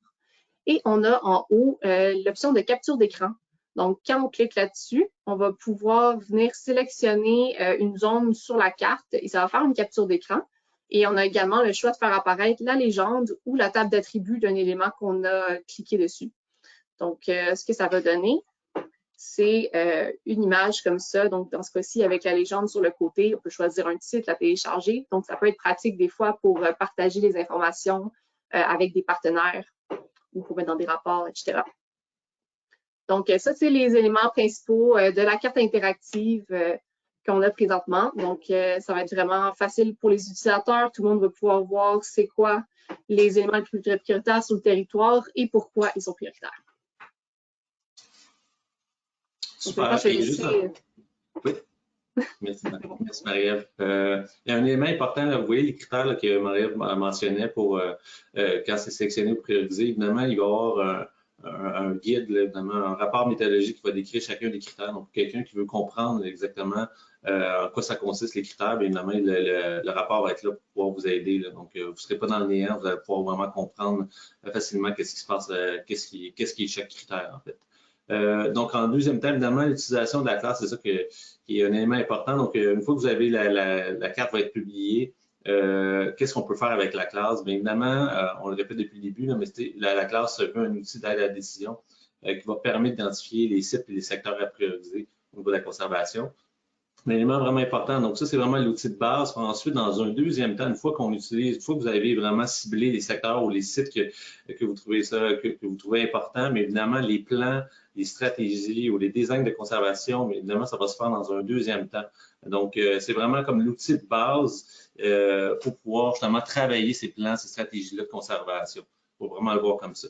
Et on a en haut l'option de capture d'écran. Donc, quand on clique là-dessus, on va pouvoir venir sélectionner une zone sur la carte et ça va faire une capture d'écran. Et on a également le choix de faire apparaître la légende ou la table d'attributs d'un élément qu'on a cliqué dessus. Donc, ce que ça va donner, c'est une image comme ça. Donc, dans ce cas-ci, avec la légende sur le côté, on peut choisir un titre, la télécharger. Donc, ça peut être pratique des fois pour partager les informations avec des partenaires ou pour mettre dans des rapports, etc. Donc, ça, c'est les éléments principaux de la carte interactive qu'on a présentement. Donc, ça va être vraiment facile pour les utilisateurs. Tout le monde va pouvoir voir c'est quoi les éléments les plus prioritaires sur le territoire et pourquoi ils sont prioritaires. Super. Oui. Merci Marie-Ève. Il y a un élément important, là, vous voyez les critères là, que Marie-Ève mentionnait pour quand c'est sélectionné ou priorisé. Évidemment, il va y avoir un guide, là, évidemment, un rapport méthodologique qui va décrire chacun des critères. Donc, quelqu'un qui veut comprendre exactement en quoi ça consiste les critères, bien évidemment, le rapport va être là pour pouvoir vous aider. Là. Donc, vous ne serez pas dans le néant, vous allez pouvoir vraiment comprendre facilement qu'est-ce qui se passe, qu'est-ce qui est chaque critère, en fait. Donc, en deuxième temps, évidemment, l'utilisation de la classe, c'est ça qui est un élément important. Donc, une fois que vous avez la carte va être publiée, qu'est-ce qu'on peut faire avec la classe? Bien évidemment, on le répète depuis le début, là, mais la classe c'est un outil d'aide à la décision qui va permettre d'identifier les sites et les secteurs à prioriser au niveau de la conservation. Un élément vraiment important. Donc, ça, c'est vraiment l'outil de base. Ensuite, dans un deuxième temps, une fois que vous avez vraiment ciblé les secteurs ou les sites que vous trouvez que vous trouvez importants, mais évidemment, les plans, les stratégies ou les designs de conservation, mais évidemment, ça va se faire dans un deuxième temps. Donc, c'est vraiment comme l'outil de base pour pouvoir justement travailler ces plans, ces stratégies-là de conservation. Il faut vraiment le voir comme ça.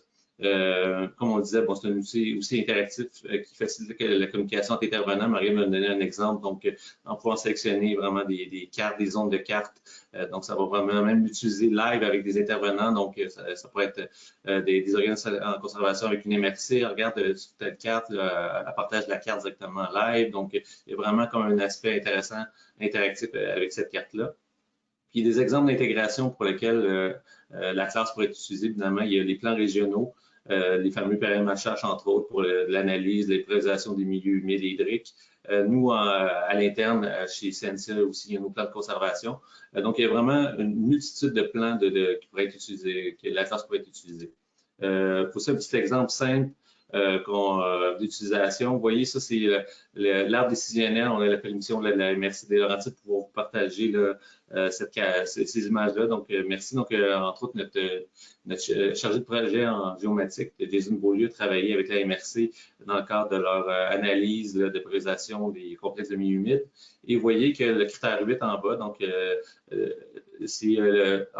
Comme on le disait, bon, c'est un outil aussi interactif qui facilite la communication entre intervenants. Marie m'a donné un exemple, donc en pouvant sélectionner vraiment des cartes, des zones de cartes. Donc, ça va vraiment même l'utiliser live avec des intervenants. Donc, ça pourrait être des organismes en conservation avec une MRC. Regarde telle carte, elle partage la carte directement live. Donc, il y a vraiment comme un aspect intéressant, interactif avec cette carte-là. Puis, des exemples d'intégration pour lesquels la classe pourrait être utilisée, évidemment, il y a les plans régionaux. Les fameux périmètres entre autres, pour l'analyse, l'éprécisation des milieux humides et hydriques. Nous, à l'interne, chez CNCA aussi, il y a nos plans de conservation. Donc, il y a vraiment une multitude de plans qui pourraient être utilisés, que la classe pourrait être utilisée. Pour ça, un petit exemple simple d'utilisation. Vous voyez, ça, c'est l'arbre décisionnel. On a la permission de la MRC des Laurentides pour pouvoir vous partager là, ces images-là. Donc, merci. Donc, entre autres, notre chargé de projet en géomatique, Jason Beaulieu, travaillé avec la MRC dans le cadre de leur analyse de priorisation des complexes de milieux humides. Et vous voyez que le critère 8 en bas, donc, en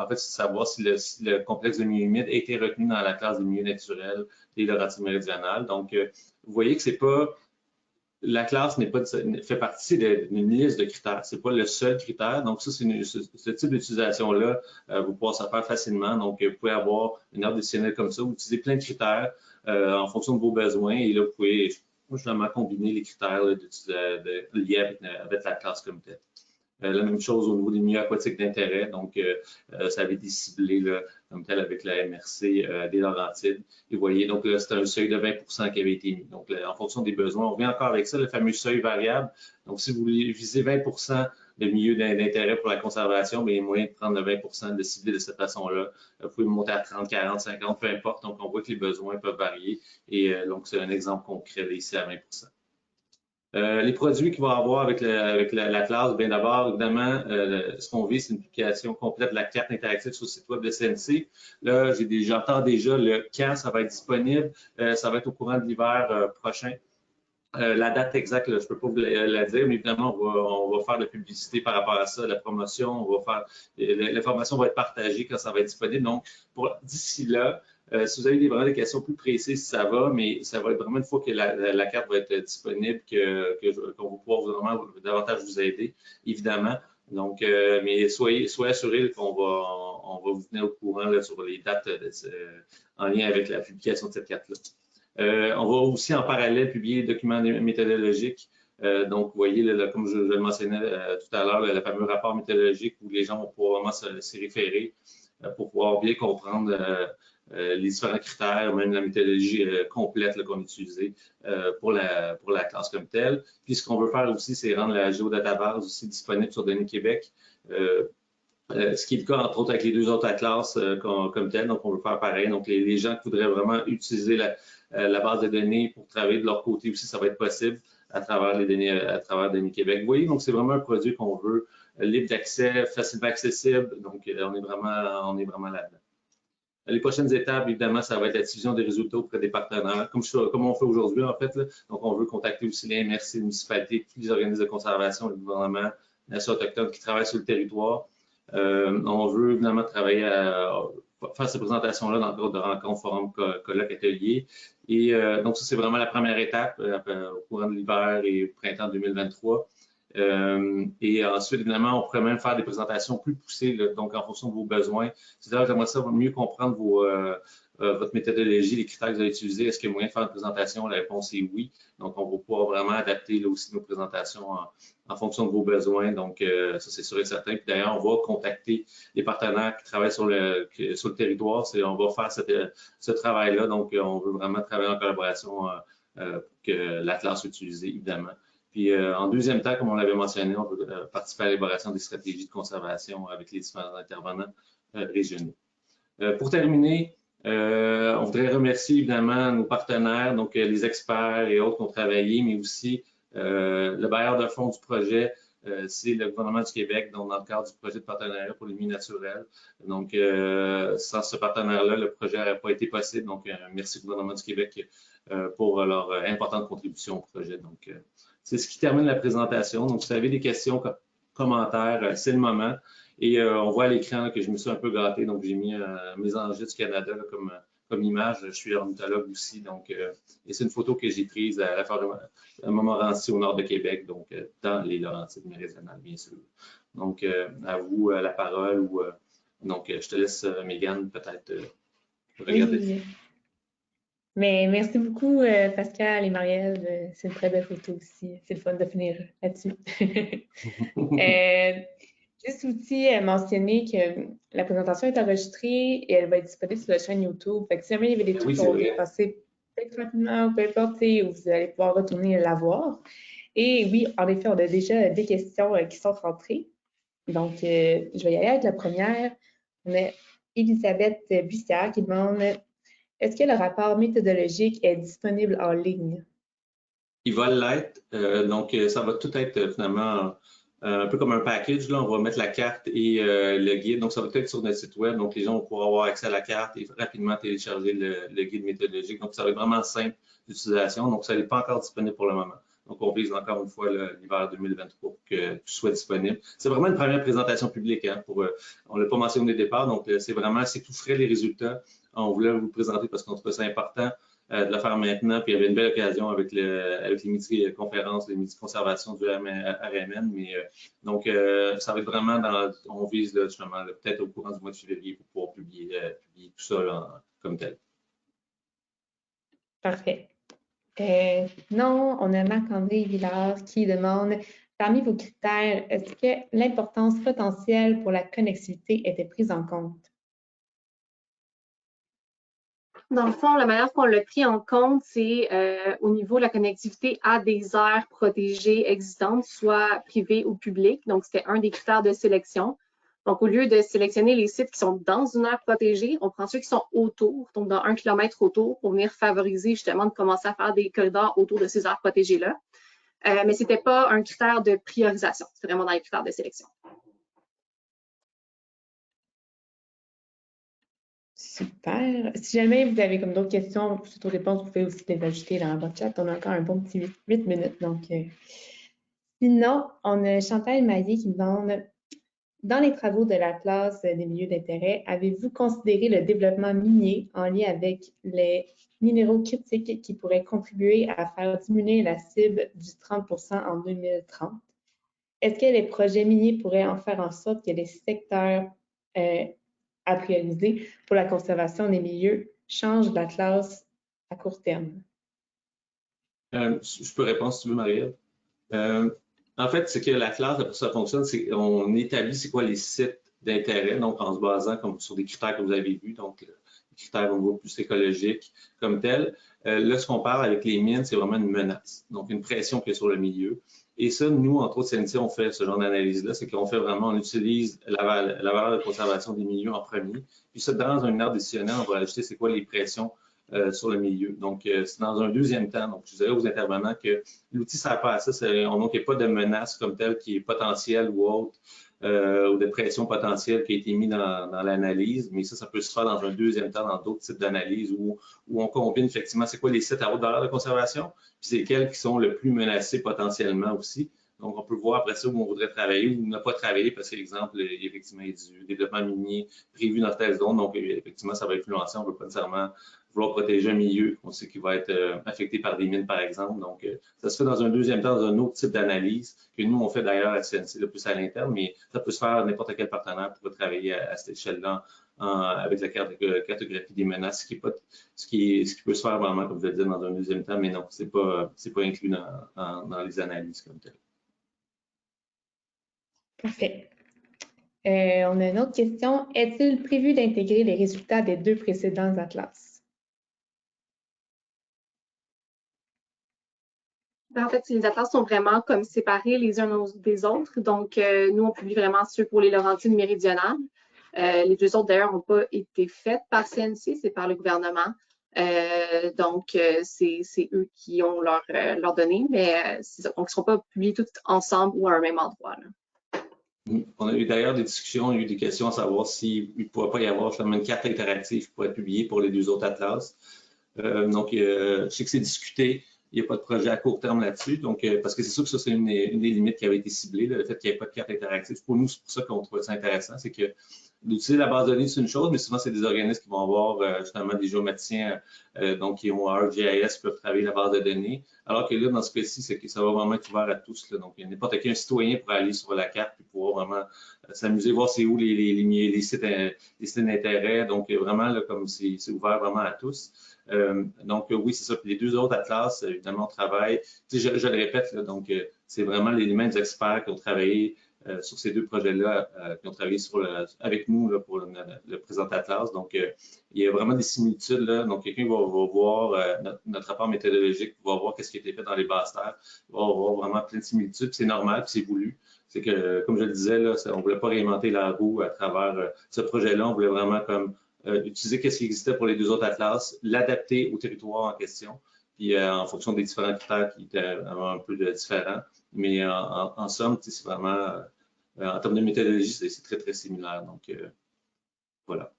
fait, c'est savoir si le complexe de milieux humides a été retenu dans la classe des milieux naturels des Laurentides méridionales. Donc, vous voyez que c'est pas la classe fait partie d'une liste de critères. C'est pas le seul critère. Donc, ça, ce type d'utilisation-là, vous pouvez s'en faire facilement. Donc, vous pouvez avoir une ordre décisionnelle comme ça, vous utilisez plein de critères en fonction de vos besoins. Et là, vous pouvez justement combiner les critères liés avec la classe comme telle. La même chose au niveau des milieux aquatiques d'intérêt. Donc, ça avait été ciblé là, comme tel avec la MRC des Laurentides. Et vous voyez, donc là, c'est un seuil de 20 qui avait été mis. Donc, en fonction des besoins, on revient encore avec ça, le fameux seuil variable. Donc, si vous visez 20 de milieux d'intérêt pour la conservation, bien, il y a moyen de prendre le 20 de cibler de cette façon-là. Vous pouvez monter à 30, 40, 50, peu importe. Donc, on voit que les besoins peuvent varier. Et donc, c'est un exemple concret là, ici à 20 les produits qu'il va avoir avec la classe, bien d'abord, évidemment, ce qu'on vise, c'est une publication complète de la carte interactive sur le site web de CNC. Là, j'entends déjà le quand ça va être disponible. Ça va être au courant de l'hiver prochain. La date exacte, là, je ne peux pas vous la dire, mais évidemment, on va faire de la publicité par rapport à ça, la promotion, l'information va être partagée quand ça va être disponible. Donc, d'ici là, si vous avez vraiment des questions plus précises, ça va, mais ça va être vraiment une fois que la carte va être disponible qu'on va pouvoir vraiment davantage vous aider, évidemment. Donc, mais soyez assurés qu'on va vous tenir au courant là, sur les dates en lien avec la publication de cette carte-là. On va aussi en parallèle publier des documents méthodologiques. Donc, vous voyez, là, comme je le mentionnais tout à l'heure, le fameux rapport méthodologique où les gens vont pouvoir vraiment s'y référer pour pouvoir bien comprendre les différents critères, même la méthodologie complète qu'on a utilisée pour la classe comme telle. Puis, ce qu'on veut faire aussi, c'est rendre la géodatabase aussi disponible sur Données Québec. Ce qui est le cas, entre autres, avec les deux autres classes comme telles. Donc, on veut faire pareil. Donc, les gens qui voudraient vraiment utiliser la base de données pour travailler de leur côté aussi, ça va être possible à travers les données, à travers Données Québec. Vous voyez, donc c'est vraiment un produit qu'on veut libre d'accès, facilement accessible. Donc, on est vraiment là-dedans. Les prochaines étapes, évidemment, ça va être la diffusion des résultats auprès des partenaires, comme on fait aujourd'hui, en fait. Là. Donc, on veut contacter aussi les MRC, les municipalités, tous les organismes de conservation, le gouvernement, les nations autochtones qui travaillent sur le territoire. On veut évidemment travailler à faire ces présentations-là dans le cadre de rencontres, forums, colloques, ateliers. Et donc, ça, c'est vraiment la première étape au courant de l'hiver et printemps 2023. Et ensuite, évidemment, on pourrait même faire des présentations plus poussées, là, donc en fonction de vos besoins. C'est-à-dire, j'aimerais ça mieux comprendre votre méthodologie, les critères que vous allez utiliser. Est-ce qu'il y a moyen de faire une présentation? La réponse est oui. Donc, on va pouvoir vraiment adapter là aussi nos présentations en fonction de vos besoins. Donc, ça, c'est sûr et certain. Puis d'ailleurs, on va contacter les partenaires qui travaillent sur le territoire. On va faire ce travail-là. Donc, on veut vraiment travailler en collaboration pour que l'Atlas soit utilisé, évidemment. Puis en deuxième temps, comme on l'avait mentionné, on veut participer à l'élaboration des stratégies de conservation avec les différents intervenants régionaux. Pour terminer, on voudrait remercier évidemment nos partenaires, donc les experts et autres qui ont travaillé, mais aussi le bailleur de fonds du projet, c'est le gouvernement du Québec, donc dans le cadre du projet de partenariat pour les milieux naturels. Donc, sans ce partenaire-là, le projet n'aurait pas été possible. Donc, merci au gouvernement du Québec pour leur importante contribution au projet. Donc, c'est ce qui termine la présentation. Donc, si vous avez des questions, commentaires, c'est le moment. Et on voit à l'écran que je me suis un peu gâté. Donc, j'ai mis mes enregistrements du Canada là, comme image. Je suis ornithologue aussi. Donc, et c'est une photo que j'ai prise à Montmorency, au nord de Québec, donc dans les Laurentides méridionales, bien sûr. Donc, à vous la parole. Donc, je te laisse, Mégane, peut-être regarder. Oui. Mais merci beaucoup, Pascal et Marielle. C'est une très belle photo aussi. C'est le fun de finir là-dessus. Juste aussi mentionner que la présentation est enregistrée et elle va être disponible sur la chaîne YouTube. Fait que si jamais il y avait des trucs qu'on va passer peut-être rapidement ou peu importe, vous allez pouvoir retourner la voir. Et oui, en effet, on a déjà des questions qui sont rentrées. Donc, je vais y aller avec la première. On a Elisabeth Bussière qui demande « Est-ce que le rapport méthodologique est disponible en ligne? » Il va l'être. Donc, ça va tout être finalement un peu comme un package. Là, on va mettre la carte et le guide. Donc, ça va être sur notre site web. Donc, les gens vont pouvoir avoir accès à la carte et rapidement télécharger le guide méthodologique. Donc, ça va être vraiment simple d'utilisation. Donc, ça n'est pas encore disponible pour le moment. Donc, on vise encore une fois l'hiver 2023 pour que tout soit disponible. C'est vraiment une première présentation publique. Hein, on ne l'a pas mentionné au départ. Donc, c'est tout frais les résultats. On voulait vous le présenter parce qu'on trouve ça important de le faire maintenant. Puis il y avait une belle occasion avec les midi-conférences, les midi-conservations du RMN. Mais donc, ça va être vraiment on vise là, justement peut-être au courant du mois de février pour pouvoir publier tout ça là, comme tel. Parfait. Non, on a Marc-André Villard qui demande parmi vos critères, est-ce que l'importance potentielle pour la connectivité était prise en compte? Dans le fond, la manière qu'on l'a pris en compte, c'est au niveau de la connectivité à des aires protégées existantes, soit privées ou publiques. Donc, c'était un des critères de sélection. Donc, au lieu de sélectionner les sites qui sont dans une aire protégée, on prend ceux qui sont autour, donc dans 1 kilomètre autour, pour venir favoriser justement de commencer à faire des corridors autour de ces aires protégées-là. Mais ce n'était pas un critère de priorisation, c'est vraiment dans les critères de sélection. Super. Si jamais vous avez comme d'autres questions, suite aux réponses, vous pouvez aussi les ajouter dans votre chat. On a encore un bon petit 8 minutes. Donc, sinon, on a Chantal Maillé qui demande dans les travaux de l'Atlas des milieux d'intérêt, avez-vous considéré le développement minier en lien avec les minéraux critiques qui pourraient contribuer à faire diminuer la cible du 30% en 2030? Est-ce que les projets miniers pourraient en faire en sorte que les secteurs à prioriser pour la conservation des milieux changent d'Atlas à court terme? Je peux répondre si tu veux, Marielle. En fait, c'est que l'Atlas, ça fonctionne, c'est qu'on établit c'est quoi les sites d'intérêt, donc en se basant comme sur des critères que vous avez vus, donc les critères au niveau plus écologique comme tel. Là, ce qu'on parle avec les mines, c'est vraiment une menace, donc une pression qui est sur le milieu. Et ça, nous, entre autres, CNC, on fait ce genre d'analyse-là, c'est qu'on fait vraiment, on utilise la valeur de conservation des milieux en premier. Puis ça, dans une aire décisionnelle, on va ajouter c'est quoi les pressions sur le milieu. Donc, c'est dans un deuxième temps. Donc, je dirais aux intervenants que l'outil ne sert pas à ça. Donc, il n'y a pas de menace comme telle qui est potentielle ou autre, ou de pression potentielle qui a été mise dans l'analyse, mais ça peut se faire dans un deuxième temps, dans d'autres types d'analyses où on combine effectivement c'est quoi les sites à haute valeur de conservation, puis c'est lesquels qui sont le plus menacés potentiellement aussi. Donc, on peut voir après ça où on voudrait travailler ou ne pas travailler parce qu'exemple, effectivement, il y a du développement minier prévu dans telle zone. Donc, effectivement, ça va influencer. On ne veut pas nécessairement vouloir protéger un milieu qu'on sait qu'il va être affecté par des mines, par exemple. Donc, ça se fait dans un deuxième temps, dans un autre type d'analyse que nous, on fait d'ailleurs à CNC, le plus à l'interne, mais ça peut se faire n'importe quel partenaire pour travailler à cette échelle-là avec la cartographie des menaces, ce qui peut se faire vraiment, comme je le disais, dans un deuxième temps, mais non, c'est pas inclus dans les analyses comme telles. Parfait. On a une autre question. Est-il prévu d'intégrer les résultats des 2 précédents atlas? En fait, les atlas sont vraiment comme séparés les uns des autres. Donc, nous, on publie vraiment ceux pour les Laurentides méridionales. Les 2 autres, d'ailleurs, n'ont pas été faits par CNC, c'est par le gouvernement. Donc, c'est eux qui ont leurs données, mais donc, ils ne seront pas publiés tous ensemble ou à un même endroit. Là. On a eu d'ailleurs des discussions, on a eu des questions à savoir s'il ne pourrait pas y avoir justement une carte interactive pour être publiée pour les 2 autres atlas. Donc, je sais que c'est discuté. Il n'y a pas de projet à court terme là-dessus. Donc, parce que c'est sûr que ça, c'est une des limites qui avait été ciblée, le fait qu'il n'y ait pas de carte interactive. Pour nous, c'est pour ça qu'on trouve ça intéressant. C'est que d'utiliser la base de données, c'est une chose, mais souvent, c'est des organismes qui vont avoir justement des géométriciens donc qui ont ArcGIS, qui peuvent travailler la base de données. Alors que là, dans ce cas-ci, c'est que ça va vraiment être ouvert à tous. Là. Donc, n'importe quel citoyen pourra aller sur la carte et pouvoir vraiment s'amuser, voir c'est où les sites d'intérêt. Donc, vraiment, là, comme c'est ouvert vraiment à tous. Donc, oui, c'est ça. Puis les 2 autres atlas, évidemment, on travaille. Tu sais, je le répète, là, donc, c'est vraiment les mêmes experts qui ont travaillé sur ces 2 projets-là, qui ont travaillé avec nous là, pour le présent atlas. Donc, il y a vraiment des similitudes. Là. Donc, quelqu'un va voir notre rapport méthodologique, va voir qu'est-ce qui a été fait dans les basses terres, va voir vraiment plein de similitudes. C'est normal, puis c'est voulu. C'est que, comme je le disais, là, on ne voulait pas réinventer la roue à travers ce projet-là. On voulait vraiment comme utiliser ce qui existait pour les 2 autres atlas, l'adapter au territoire en question, puis en fonction des différents critères qui étaient un peu différents. Mais en somme, c'est vraiment, en termes de méthodologie, c'est très, très similaire. Donc, voilà.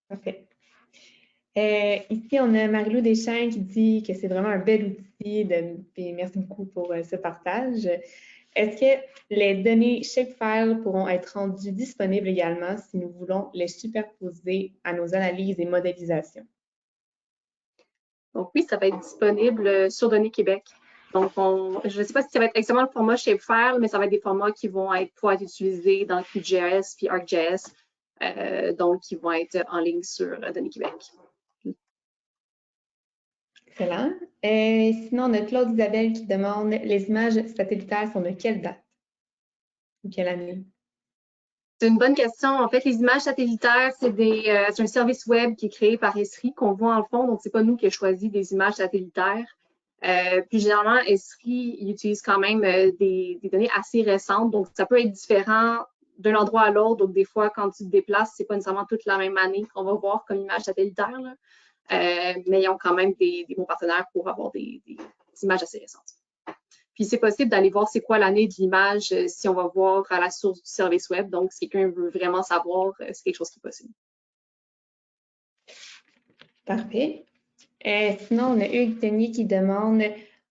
Parfait. Ici, on a Marie-Lou Deschênes qui dit que c'est vraiment un bel outil. Et merci beaucoup pour ce partage. Est-ce que les données Shapefile pourront être rendues disponibles également si nous voulons les superposer à nos analyses et modélisations? Donc oui, ça va être disponible sur Données Québec. Donc, je ne sais pas si ça va être exactement le format Shapefile, mais ça va être des formats qui vont pouvoir être utilisés dans QGIS puis ArcGIS, donc qui vont être en ligne sur Données Québec. Excellent. Sinon, on a Claude Isabelle qui demande les images satellitaires sont de quelle date ou quelle année? C'est une bonne question. En fait, les images satellitaires, c'est un service web qui est créé par Esri qu'on voit en fond. Donc, c'est pas nous qui avons choisi des images satellitaires. Puis généralement, Esri il utilise quand même des données assez récentes. Donc, ça peut être différent d'un endroit à l'autre. Donc, des fois, quand tu te déplaces, c'est pas nécessairement toute la même année qu'on va voir comme image satellitaire. Là. Mais ils ont quand même des bons partenaires pour avoir des images assez récentes. Puis, c'est possible d'aller voir c'est quoi l'année de l'image si on va voir à la source du service web. Donc, si quelqu'un veut vraiment savoir, c'est quelque chose qui est possible. Parfait. Sinon, on a Hugues Tenier qui demande,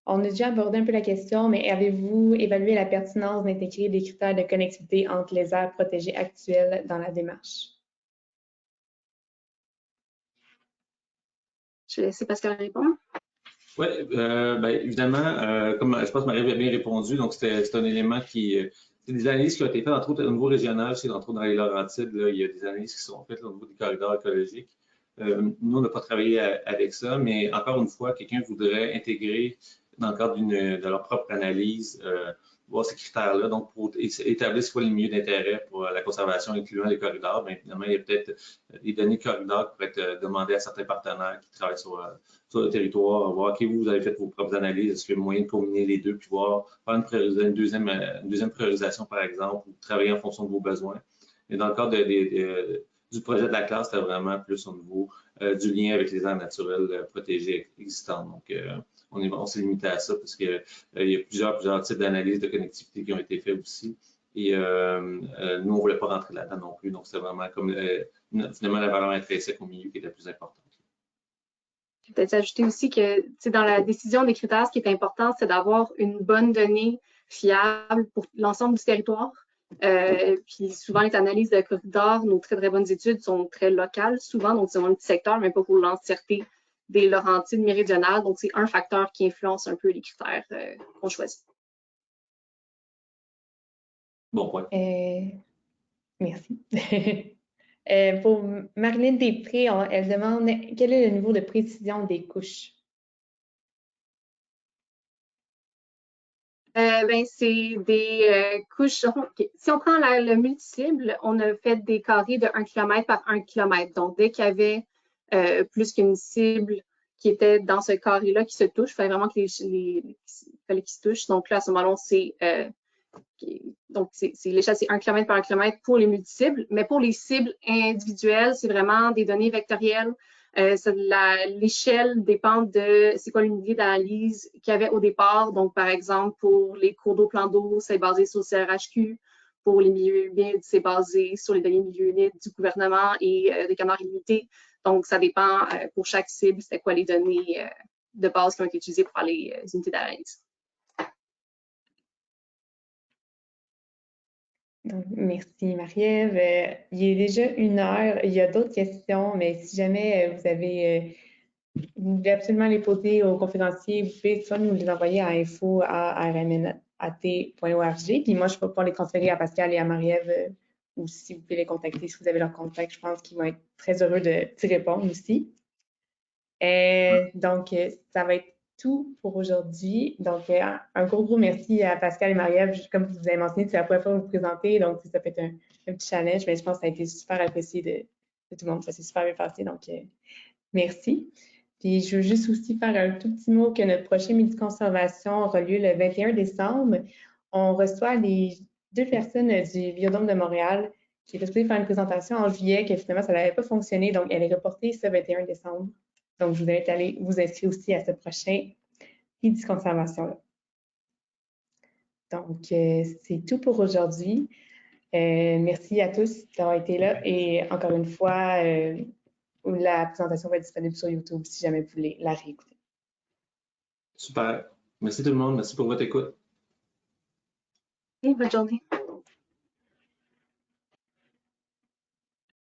on a déjà abordé un peu la question, mais avez-vous évalué la pertinence d'intégrer des critères de connectivité entre les aires protégées actuelles dans la démarche? Je vais laisser Pascal répondre. Oui, évidemment, comme je pense que Marie avait bien répondu, donc c'est un élément c'est des analyses qui ont été faites, entre autres, au niveau régional, c'est entre autres dans les Laurentides, là, il y a des analyses qui sont faites là, au niveau des corridors écologiques. Nous, on n'a pas travaillé avec ça, mais encore une fois, quelqu'un voudrait intégrer dans le cadre de leur propre analyse, voir ces critères-là, donc pour établir ce qu'est le milieu d'intérêt pour la conservation, incluant les corridors. Bien évidemment, il y a peut-être des données corridors qui pourraient être demandées à certains partenaires qui travaillent sur le territoire, voir, OK, vous avez fait vos propres analyses, est-ce qu'il y a moyen de combiner les deux, puis voir, faire une deuxième priorisation, par exemple, ou travailler en fonction de vos besoins. Et dans le cadre du projet de la classe, c'était vraiment plus au niveau du lien avec les aires naturelles protégées existantes. Donc, on s'est limité à ça parce qu'il y a plusieurs types d'analyses de connectivité qui ont été faits aussi. Et nous, on ne voulait pas rentrer là-dedans non plus. Donc, c'est vraiment comme finalement la valeur intrinsèque au milieu qui est la plus importante. Je vais peut-être ajouter aussi que dans la décision des critères, ce qui est important, c'est d'avoir une bonne donnée fiable pour l'ensemble du territoire. Puis souvent, les analyses de corridors, nos très bonnes études sont très locales, souvent, donc c'est un petit secteur, mais pas pour l'entièreté des Laurentides méridionales. Donc, c'est un facteur qui influence un peu les critères qu'on choisit. Bon point. Merci. Pour Marilyn Després, elle demande quel est le niveau de précision des couches? C'est des couches. Si on prend le multicible, on a fait des carrés de 1 km par 1 km. Donc, dès qu'il y avait plus qu'une cible qui était dans ce carré-là qui se touche, il fallait vraiment que fallait qu'ils se touchent. Donc là, à ce moment-là, l'échelle, c'est 1 km par 1 km pour les multicibles. Mais pour les cibles individuelles, c'est vraiment des données vectorielles. L'échelle dépend de c'est quoi l'unité d'analyse qu'il y avait au départ. Donc, par exemple, pour les cours d'eau, plans d'eau, c'est basé sur le CRHQ. Pour les milieux humides, c'est basé sur les données milieux humides du gouvernement et des canards illimités. Donc, ça dépend pour chaque cible, c'est quoi les données de base qui ont été utilisées pour faire les unités d'analyse. Donc, merci Marie-Ève. Il est déjà 1h. Il y a d'autres questions, mais si jamais vous voulez absolument les poser aux conférenciers, vous pouvez soit nous les envoyer à info@rmnat.org. Puis moi, je peux pouvoir les transférer à Pascal et à Marie-Ève, ou si vous pouvez les contacter, si vous avez leur contact, je pense qu'ils vont être très heureux d'y répondre aussi. Donc, ça va être tout pour aujourd'hui. Donc, un gros merci à Pascal et Marie-Ève. Comme vous avez mentionné, c'est la première fois que vous vous présentez, donc ça peut être un petit challenge, mais je pense que ça a été super apprécié de tout le monde. Ça s'est super bien passé, donc merci. Puis, je veux juste aussi faire un tout petit mot que notre prochain midi conservation aura lieu le 21 décembre. On reçoit les 2 personnes du Biodôme de Montréal qui étaient supposées faire une présentation en juillet, que finalement, ça n'avait pas fonctionné, donc elle est reportée ce 21 décembre. Donc, je vous invite à aller vous inscrire aussi à ce prochain midi conservation-là. Donc, c'est tout pour aujourd'hui. Merci à tous d'avoir été là et encore une fois, la présentation va être disponible sur YouTube si jamais vous voulez la réécouter. Super. Merci tout le monde. Merci pour votre écoute. Et bonne journée.